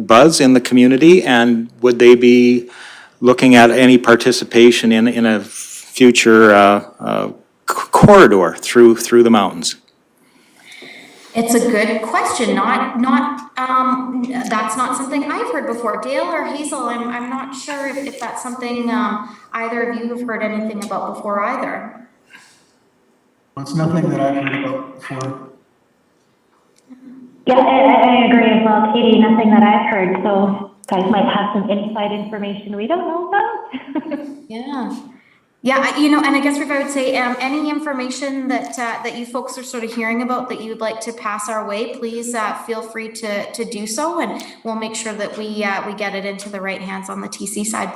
buzz in the community, and would they be looking at any participation in a future corridor through the mountains? It's a good question. That's not something I've heard before. Dale or Hazel, I'm not sure if that's something either of you have heard anything about before either. It's nothing that I've heard about before. Yeah, I agree as well, Catie. Nothing that I've heard. So guys might have some inside information we don't know about. Yeah, and I guess if I would say any information that you folks are sort of hearing about that you would like to pass our way, please feel free to do so, and we'll make sure that we get it into the right hands on the TC side.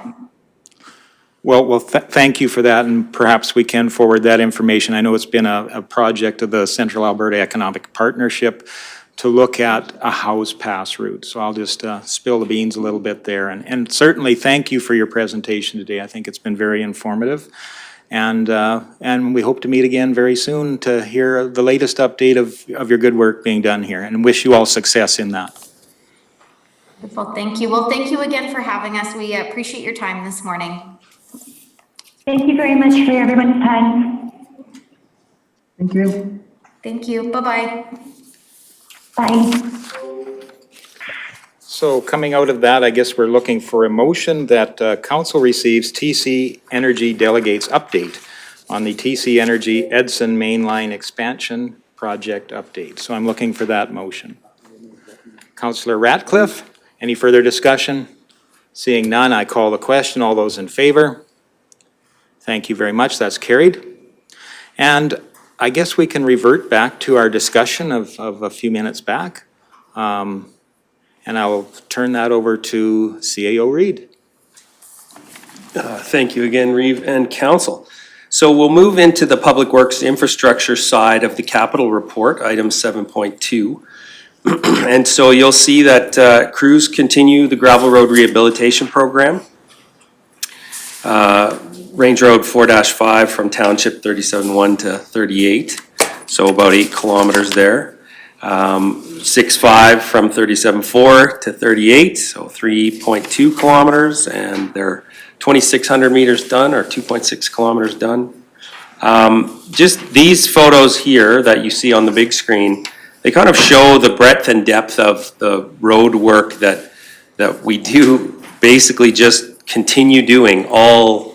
Well, thank you for that, and perhaps we can forward that information. I know it's been a project of the Central Alberta Economic Partnership to look at a house pass route. So I'll just spill the beans a little bit there. And certainly thank you for your presentation today. I think it's been very informative. And we hope to meet again very soon to hear the latest update of your good work being done here, and wish you all success in that. Wonderful, thank you. Well, thank you again for having us. We appreciate your time this morning. Thank you very much for everyone's time. Thank you. Thank you, bye-bye. Bye. So coming out of that, I guess we're looking for a motion that council receives TC Energy Delegates update on the TC Energy Edson Mainline expansion project update. So I'm looking for that motion. Councillor Ratcliffe, any further discussion? Seeing none, I call the question. All those in favor? Thank you very much. That's carried. And I guess we can revert back to our discussion of a few minutes back. And I'll turn that over to CAO Reid. Thank you again, Reeve and Council. So we'll move into the Public Works Infrastructure side of the capital report, item 7.2. And so you'll see that crews continue the gravel road rehabilitation program. Range Road 4-5 from Township 37-1 to 38, so about 8 kilometers there. 6-5 from 37-4 to 38, so 3.2 kilometers, and they're 2,600 meters done, or 2.6 kilometers done. Just these photos here that you see on the big screen, they kind of show the breadth and depth of the road work that we do, basically just continue doing all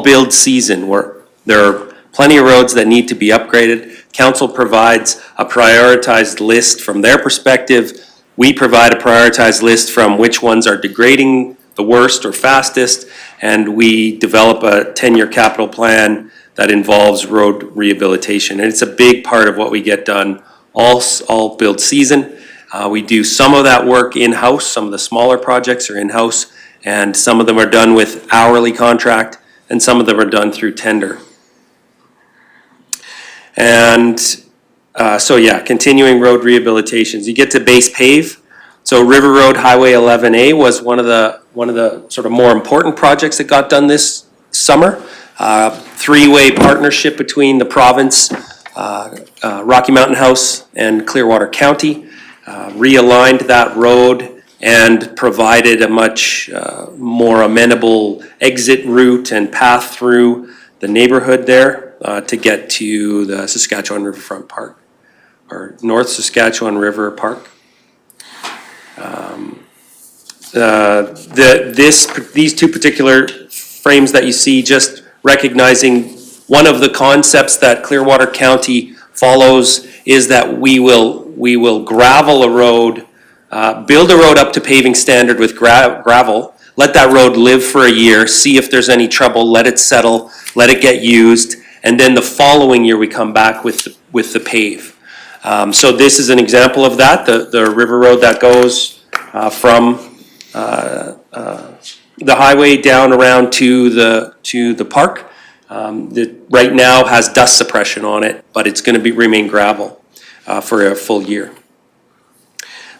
build season, where there are plenty of roads that need to be upgraded. Council provides a prioritized list from their perspective. We provide a prioritized list from which ones are degrading the worst or fastest, and we develop a 10-year capital plan that involves road rehabilitation. And it's a big part of what we get done all build season. We do some of that work in-house. Some of the smaller projects are in-house, and some of them are done with hourly contract, and some of them are done through tender. And so yeah, continuing road rehabilitations. You get to base pave. So River Road Highway 11A was one of the sort of more important projects that got done this summer. Three-way partnership between the province, Rocky Mountain House, and Clearwater County. Realigned that road and provided a much more amenable exit route and path through the neighborhood there to get to the Saskatchewan Riverfront Park, or North Saskatchewan River Park. These two particular frames that you see, just recognizing one of the concepts that Clearwater County follows is that we will gravel a road, build a road up to paving standard with gravel, let that road live for a year, see if there's any trouble, let it settle, let it get used, and then the following year we come back with the pave. So this is an example of that, the river road that goes from the highway down around to the park. That right now has dust suppression on it, but it's going to remain gravel for a full year.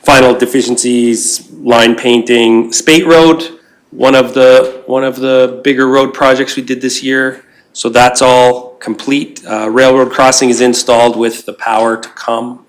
Final deficiencies, line painting, Spate Road, one of the bigger road projects we did this year. So that's all complete. Railroad crossing is installed with the power to come.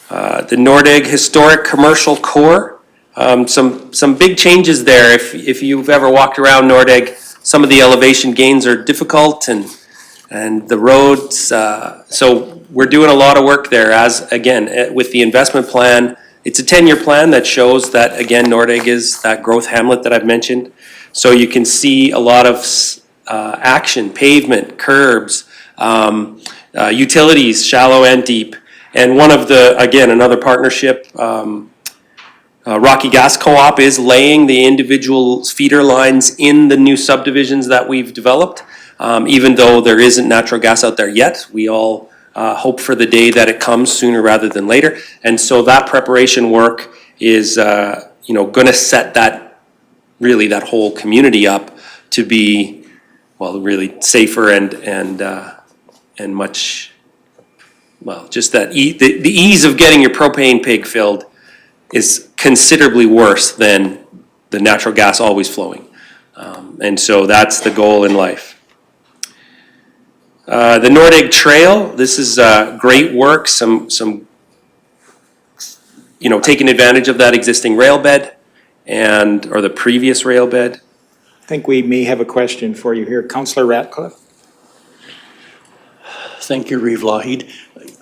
The Nordic Historic Commercial Core, some big changes there. If you've ever walked around Nordic, some of the elevation gains are difficult and the roads, so we're doing a lot of work there as, again, with the investment plan. It's a 10-year plan that shows that, again, Nordic is that growth hamlet that I've mentioned. So you can see a lot of action, pavement, curbs, utilities, shallow and deep. And one of the, again, another partnership, Rocky Gas Co-op is laying the individual feeder lines in the new subdivisions that we've developed. Even though there isn't natural gas out there yet, we all hope for the day that it comes sooner rather than later. And so that preparation work is, going to set that whole community up to be, well, really safer and much, well, just that the ease of getting your propane pig filled is considerably worse than the natural gas always flowing. And so that's the goal in life. The Nordic Trail, this is great work, some taking advantage of that existing rail bed or the previous rail bed. I think we may have a question for you here. Councillor Ratcliffe? Thank you, Reeve Lougheed.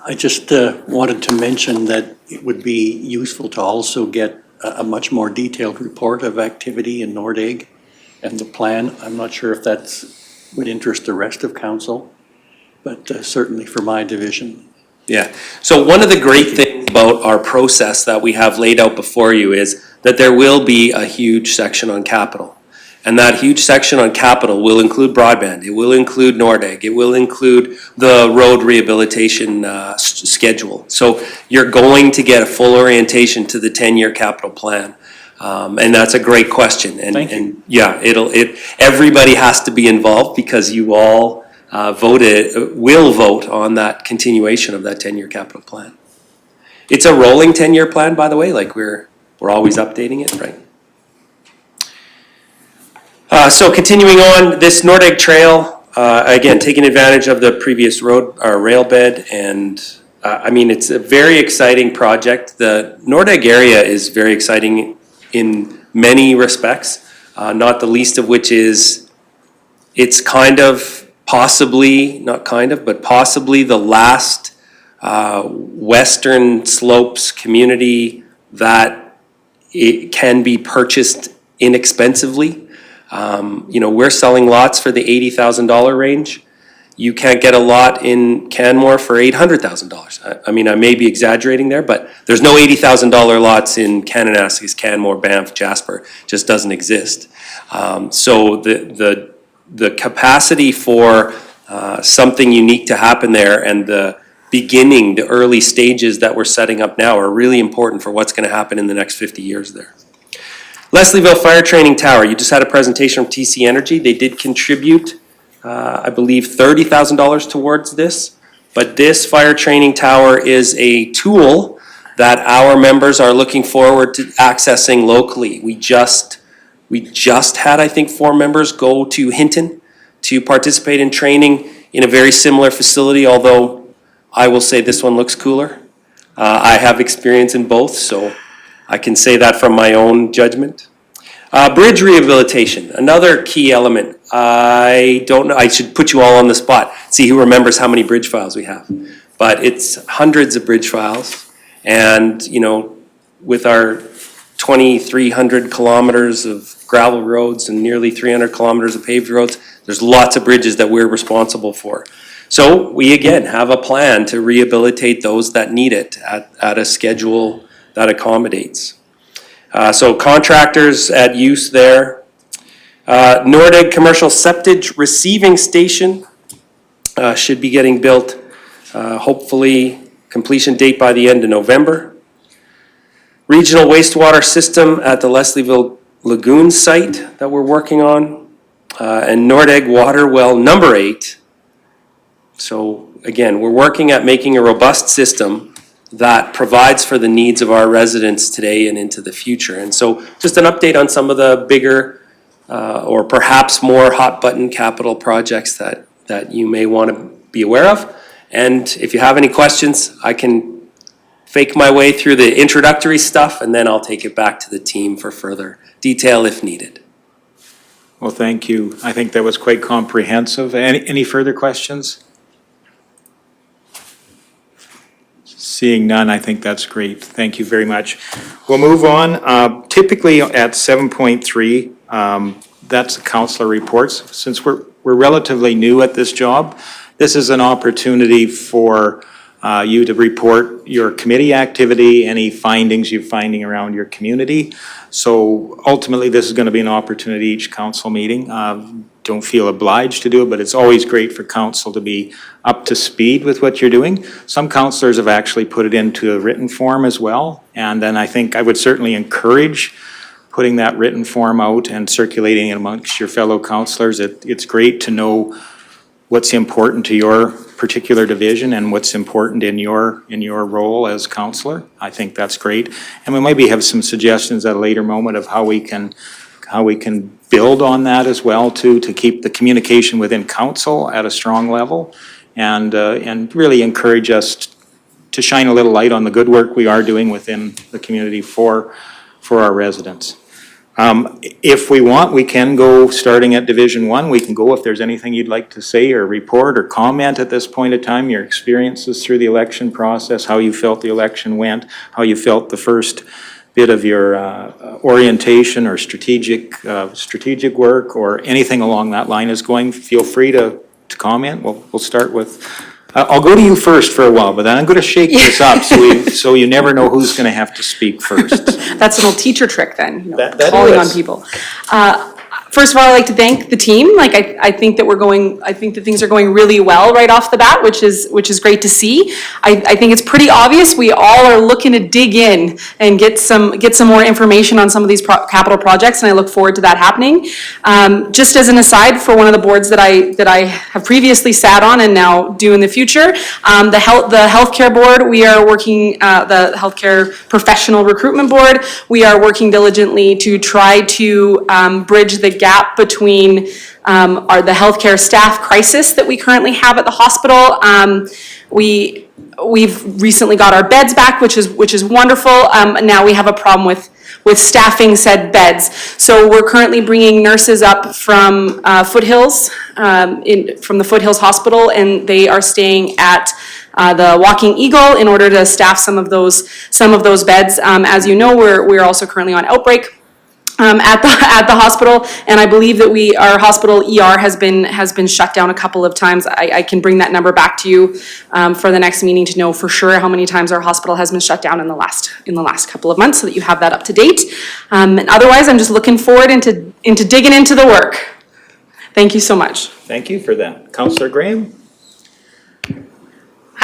I just wanted to mention that it would be useful to also get a much more detailed report of activity in Nordegg and the plan. I'm not sure if that would interest the rest of council, but certainly for my division. Yeah, so one of the great things about our process that we have laid out before you is that there will be a huge section on capital. And that huge section on capital will include broadband, it will include Nordegg, it will include the road rehabilitation schedule. So you're going to get a full orientation to the 10-year capital plan. And that's a great question. And yeah, everybody has to be involved because you all will vote on that continuation of that 10-year capital plan. It's a rolling 10-year plan, by the way, like we're always updating it, right? So continuing on, this Nordic Trail, again, taking advantage of the previous road or rail bed, and it's a very exciting project. The Nordic area is very exciting in many respects, not the least of which is it's possibly the last Western Slopes community that it can be purchased inexpensively. We're selling lots for the $80,000 range. You can't get a lot in Canmore for $800,000. I may be exaggerating there, but there's no $80,000 lots in Kananaskis, Canmore, Banff, Jasper. Just doesn't exist. So the capacity for something unique to happen there and the early stages that we're setting up now are really important for what's going to happen in the next 50 years there. Leslieville Fire Training Tower, you just had a presentation from TC Energy. They did contribute, I believe, $30,000 towards this. But this fire training tower is a tool that our members are looking forward to accessing locally. We just had, I think, 4 members go to Hinton to participate in training in a very similar facility, although I will say this one looks cooler. I have experience in both, so I can say that from my own judgment. Bridge rehabilitation, another key element. I don't know, I should put you all on the spot, see who remembers how many bridge files we have. But it's hundreds of bridge files, and, you know, with our 2,300 kilometers of gravel roads and nearly 300 kilometers of paved roads, there's lots of bridges that we're responsible for. So we, again, have a plan to rehabilitate those that need it at a schedule that accommodates. So contractors at use there. Nordic Commercial Septage Receiving Station should be getting built, hopefully completion date by the end of November. Regional wastewater system at the Leslieville Lagoon site that we're working on. And Nordegg Water Well number 8. So again, we're working at making a robust system that provides for the needs of our residents today and into the future. And so just an update on some of the bigger or perhaps more hot button capital projects that you may want to be aware of. And if you have any questions, I can fake my way through the introductory stuff, and then I'll take it back to the team for further detail if needed. Well, thank you. I think that was quite comprehensive. Any further questions? Seeing none, I think that's great. Thank you very much. We'll move on. Typically at 7.3, that's the Councillor Reports. Since we're relatively new at this job, this is an opportunity for you to report your committee activity, any findings you're finding around your community. So ultimately, this is going to be an opportunity each council meeting. Don't feel obliged to do it, but it's always great for council to be up to speed with what you're doing. Some councillors have actually put it into a written form as well. And then I think I would certainly encourage putting that written form out and circulating it amongst your fellow councillors. It's great to know what's important to your particular division and what's important in your role as councillor. I think that's great. And we maybe have some suggestions at a later moment of how we can build on that as well too, to keep the communication within council at a strong level and really encourage us to shine a little light on the good work we are doing within the community for our residents. If we want, we can go starting at Division 1. We can go if there's anything you'd like to say or report or comment at this point in time, your experiences through the election process, how you felt the election went, how you felt the first bit of your orientation or strategic work or anything along that line is going. Feel free to comment. We'll start with, I'll go to you first for a while, but then I'm going to shake this up so you never know who's going to have to speak first. That's an old teacher trick then, you know, That calling is. on people. First of all, I'd like to thank the team. Like I think that things are going really well right off the bat, which is great to see. I think it's pretty obvious we all are looking to dig in and get some more information on some of these capital projects, and I look forward to that happening. Just as an aside, for one of the boards that I have previously sat on and now do in the future, the healthcare board, we are working, the healthcare professional recruitment board, we are working diligently to try to bridge the gap between the healthcare staff crisis that we currently have at the hospital. We've recently got our beds back, which is wonderful. Now we have a problem with staffing said beds. So we're currently bringing nurses up from Foothills, from the Foothills Hospital, and they are staying at the Walking Eagle in order to staff some of those beds. As you know, we're also currently on outbreak at the hospital, and I believe that our hospital ER has been shut down a couple of times. I can bring that number back to you for the next meeting to know for sure how many times our hospital has been shut down in the last couple of months, so that you have that up to date. And otherwise, I'm just looking forward into digging into the work. Thank you so much. Thank you for that. Councillor Graham?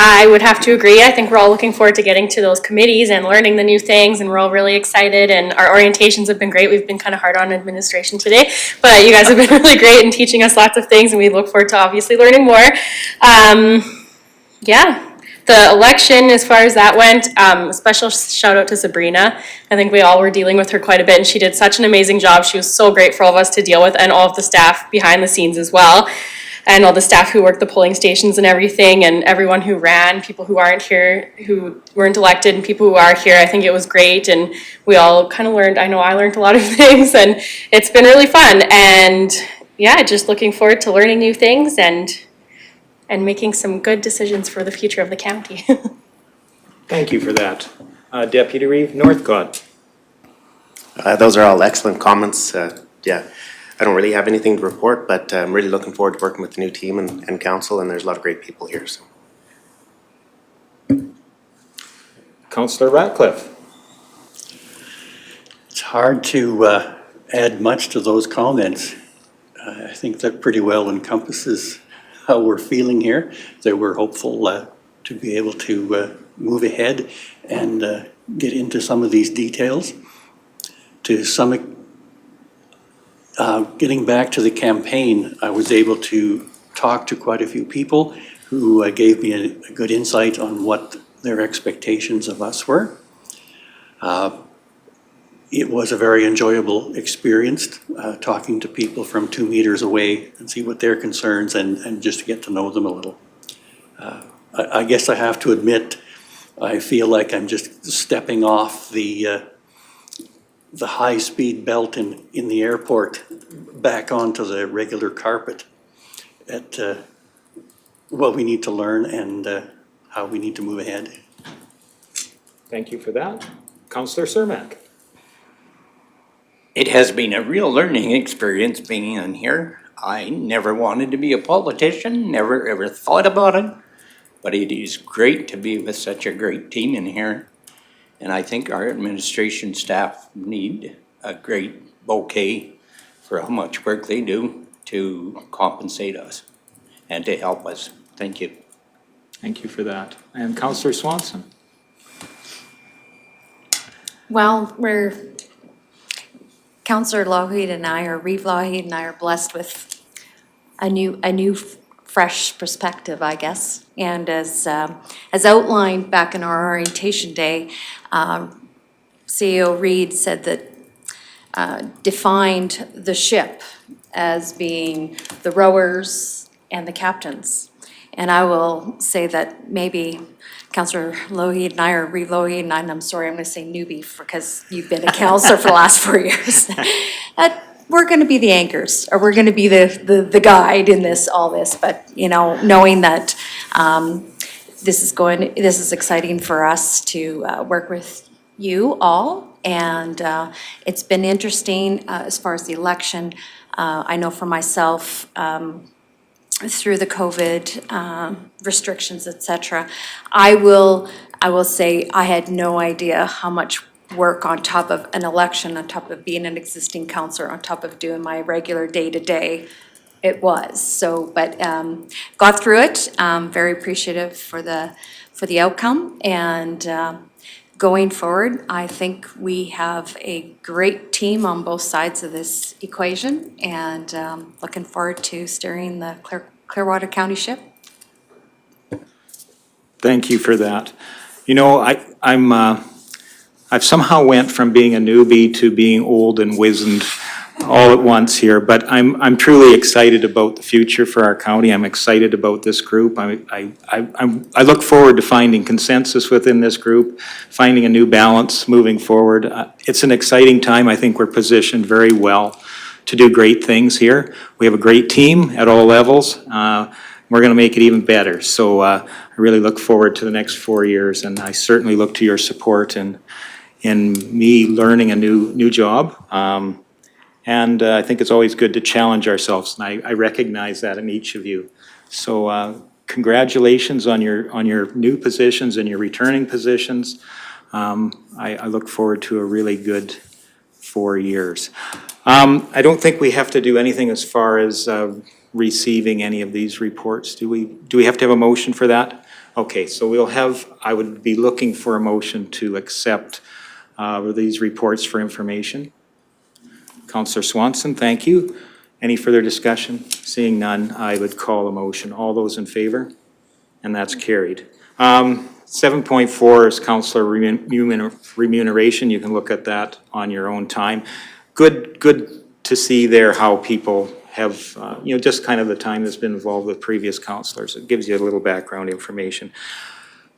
I would have to agree. I think we're all looking forward to getting to those committees and learning the new things, and we're all really excited, and our orientations have been great. We've been kind of hard on administration today, but you guys have been really great in teaching us lots of things, and we look forward to obviously learning more. Yeah. The election, as far as that went, a special shout out to Sabrina. I think we all were dealing with her quite a bit, and she did such an amazing job. She was so great for all of us to deal with, and all of the staff behind the scenes as well. and all the staff who work the polling stations and everything, and everyone who ran, people who aren't here, who weren't elected, and people who are here. I think it was great, and we all kind of learned, I know I learned a lot of things, and it's been really fun. And yeah, just looking forward to learning new things and making some good decisions for the future of the county. Thank you for that. Deputy Reeve Northcott. Those are all excellent comments. Yeah, I don't really have anything to report, but I'm really looking forward to working with the new team and council, and there's a lot of great people here. So. Councillor Ratcliffe. It's hard to add much to those comments. I think that pretty well encompasses how we're feeling here, that we're hopeful to be able to move ahead and get into some of these details. To some, getting back to the campaign, I was able to talk to quite a few people who gave me a good insight on what their expectations of us were. It was a very enjoyable experience talking to people from 2 meters away and see what their concerns and just to get to know them a little. I guess I have to admit, I feel like I'm just stepping off the high-speed belt in the airport back onto the regular carpet at what we need to learn and how we need to move ahead. Thank you for that. Councillor Cermak. It has been a real learning experience being in here. I never wanted to be a politician, never ever thought about it, but it is great to be with such a great team in here. And I think our administration staff need a great bouquet for how much work they do to compensate us and to help us. Thank you. Thank you for that. And Councillor Swanson. Well, Councillor Lougheed and I, or Reeve Lougheed and I, are blessed with a new fresh perspective, I guess. And as outlined back in our orientation day, CEO Reid said that defined the ship as being the rowers and the captains. And I will say that maybe Councillor Lougheed and I, or Reeve Lougheed and I, and I'm sorry, I'm going to say newbie because you've been a councillor for the last 4 years. We're going to be the anchors, or we're going to be the guide in all this. But you know, knowing that this is exciting for us to work with you all, and it's been interesting as far as the election. I know for myself, through the COVID restrictions, etc., I will say I had no idea how much work on top of an election, on top of being an existing councillor, on top of doing my regular day-to-day it was. So, but got through it. Very appreciative for the outcome, and going forward, I think we have a great team on both sides of this equation, and looking forward to steering the Clearwater County ship. Thank you for that. You know, I've somehow went from being a newbie to being old and wizened all at once here, but I'm truly excited about the future for our county. I'm excited about this group. I look forward to finding consensus within this group, finding a new balance moving forward. It's an exciting time. I think we're positioned very well to do great things here. We have a great team at all levels. We're going to make it even better. So I really look forward to the next 4 years, and I certainly look to your support in me learning a new job. And I think it's always good to challenge ourselves, and I recognize that in each of you. So congratulations on your new positions and your returning positions. I look forward to a really good 4 years. I don't think we have to do anything as far as receiving any of these reports. Do we have to have a motion for that? Okay, so I would be looking for a motion to accept these reports for information. Councillor Swanson, thank you. Any further discussion? Seeing none, I would call a motion. All those in favor? And that's carried. 7.4 is Councillor Remuneration. You can look at that on your own time. Good to see there how people have, just kind of the time that's been involved with previous councillors. It gives you a little background information.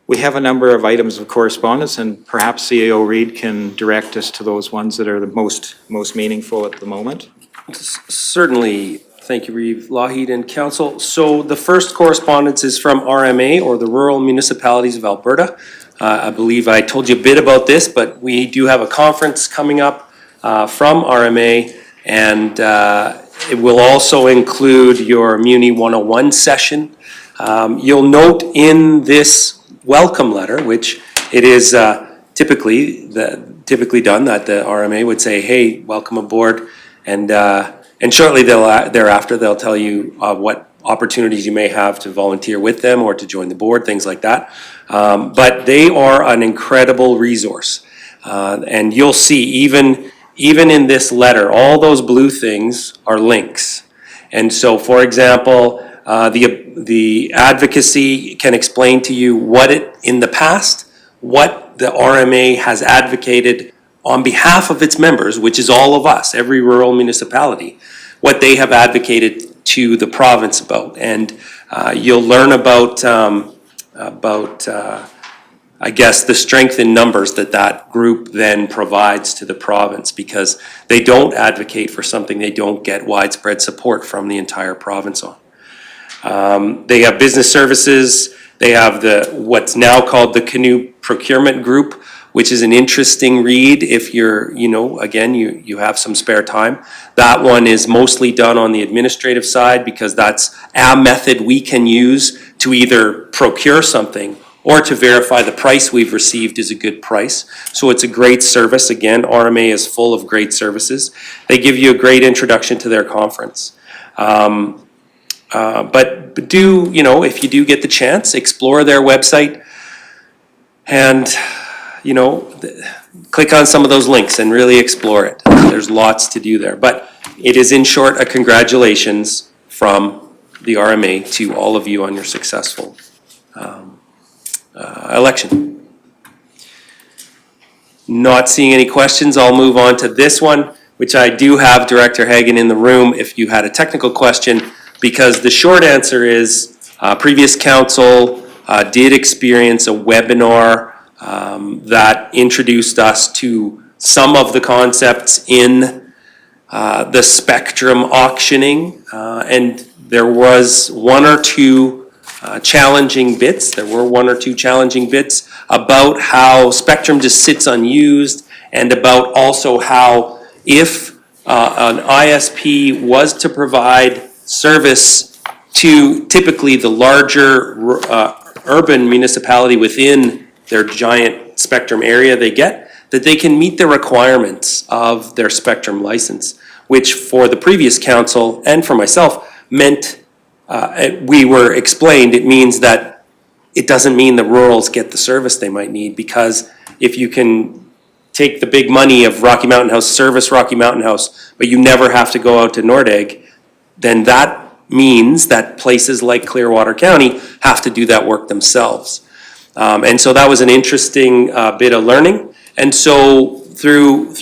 We have a number of items of correspondence, and perhaps CEO Reid can direct us to those ones that are the most meaningful at the moment. Certainly. Thank you, Reeve, Lougheed, and Council. So the first correspondence is from RMA, or the Rural Municipalities of Alberta. I believe I told you a bit about this, but we do have a conference coming up from RMA, and it will also include your Muni 101 session. You'll note in this welcome letter, which it is typically done, that the RMA would say, hey, welcome aboard, and shortly thereafter they'll tell you what opportunities you may have to volunteer with them or to join the board, things like that. But they are an incredible resource. And you'll see, even in this letter, all those blue things are links. And so, for example, the advocacy can explain to you in the past, what the RMA has advocated on behalf of its members, which is all of us, every rural municipality, what they have advocated to the province about. And you'll learn about I guess, the strength in numbers that group then provides to the province, because they don't advocate for something they don't get widespread support from the entire province on. They have business services. They have what's now called the Canoe Procurement Group, which is an interesting read if you're, again, you have some spare time. That one is mostly done on the administrative side, because that's a method we can use to either procure something or to verify the price we've received is a good price. So it's a great service. Again, RMA is full of great services. They give you a great introduction to their conference. But do, if you do get the chance, explore their website and, click on some of those links and really explore it. There's lots to do there. But it is, in short, a congratulations from the RMA to all of you on your successful election. Not seeing any questions, I'll move on to this one, which I do have Director Hagan in the room if you had a technical question, because the short answer is previous council did experience a webinar that introduced us to some of the concepts in the spectrum auctioning, and there was one or two challenging bits. There were one or two challenging bits about how spectrum just sits unused, and about also how if an ISP was to provide service to typically the larger urban municipality within their giant spectrum area they get, that they can meet the requirements of their spectrum license, which for the previous council and for myself meant we were explained, it means that it doesn't mean the rurals get the service they might need, because if you can take the big money of Rocky Mountain House, service Rocky Mountain House, but you never have to go out to Nordegg, then that means that places like Clearwater County have to do that work themselves. And so that was an interesting bit of learning. And so through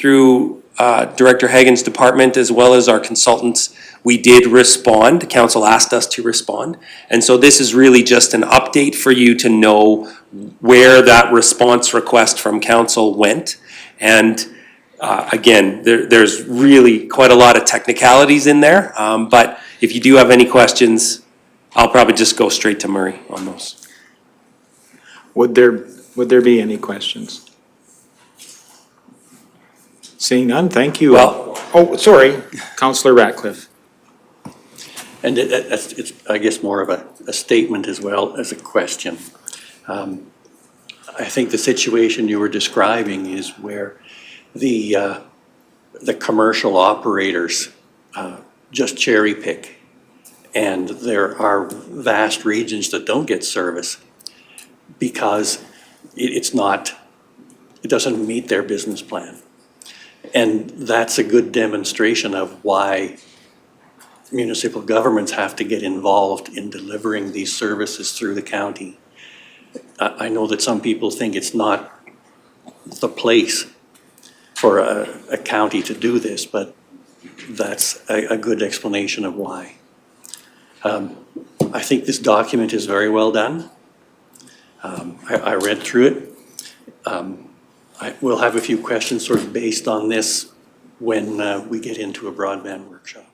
Director Hagan's department, as well as our consultants, we did respond. The council asked us to respond. And so this is really just an update for you to know where that response request from council went. And again, there's really quite a lot of technicalities in there. But if you do have any questions, I'll probably just go straight to Murray on those. Would there be any questions? Seeing none, thank you. Well, sorry, Councillor Ratcliffe. And it's, I guess, more of a statement as well as a question. I think the situation you were describing is where the commercial operators just cherry pick, and there are vast regions that don't get service because it doesn't meet their business plan. And that's a good demonstration of why municipal governments have to get involved in delivering these services through the county. I know that some people think it's not the place for a county to do this, but that's a good explanation of why. I think this document is very well done. I read through it. We'll have a few questions sort of based on this when we get into a broadband workshop.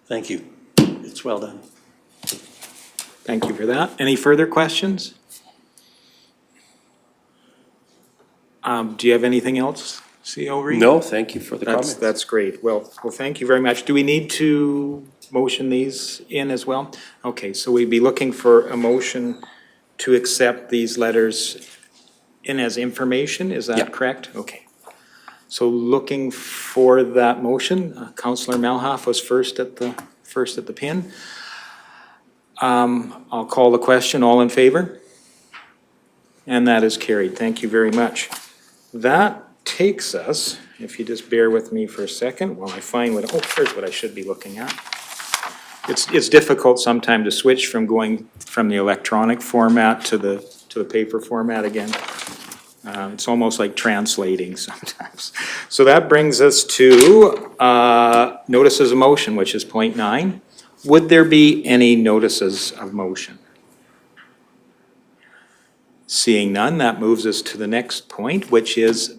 Thank you. It's well done. Thank you for that. Any further questions? Do you have anything else, CO Reed? No, thank you for the That's, comments. that's great. Well, thank you very much. Do we need to motion these in as well? Okay, so we'd be looking for a motion to accept these letters in as information, is Yeah. that correct? Okay. So looking for that motion, Councillor Malhoff was first at the pin. I'll call the question, all in favor? And that is carried. Thank you very much. That takes us, if you just bear with me for a second while I find what, here's what I should be looking at. It's difficult sometimes to switch from going from the electronic format to the paper format again. It's almost like translating sometimes. So that brings us to notices of motion, which is point 9. Would there be any notices of motion? Seeing none, that moves us to the next point, which is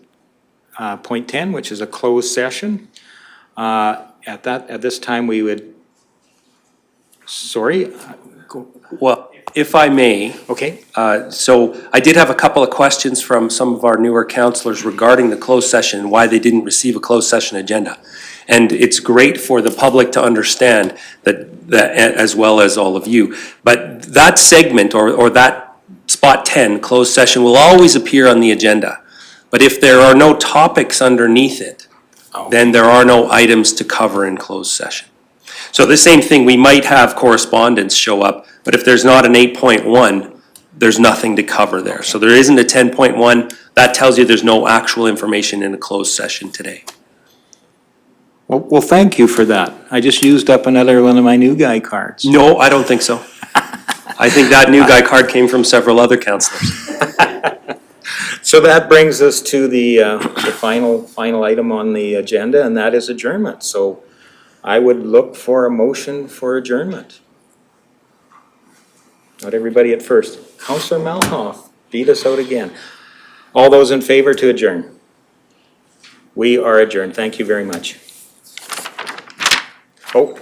point 10, which is a closed session. At this time, we would, sorry? Well, if I may. Okay. So I did have a couple of questions from some of our newer councillors regarding the closed session and why they didn't receive a closed session agenda. And it's great for the public to understand that as well as all of you. But that segment or that spot 10, closed session, will always appear on the agenda. But if there are no topics underneath it, then there are no items to cover in closed session. So the same thing, we might have correspondence show up, but if there's not an 8.1, there's nothing to cover there. So there isn't a 10.1, that tells you there's no actual information in a closed session today. Well, thank you for that. I just used up another one of my new guy cards. No, I don't think so. I think that new guy card came from several other councillors. So that brings us to the final item on the agenda, and that is adjournment. So I would look for a motion for adjournment. Not everybody at first. Councillor Malhoff, beat us out again. All those in favor to adjourn? We are adjourned. Thank you very much. Oh.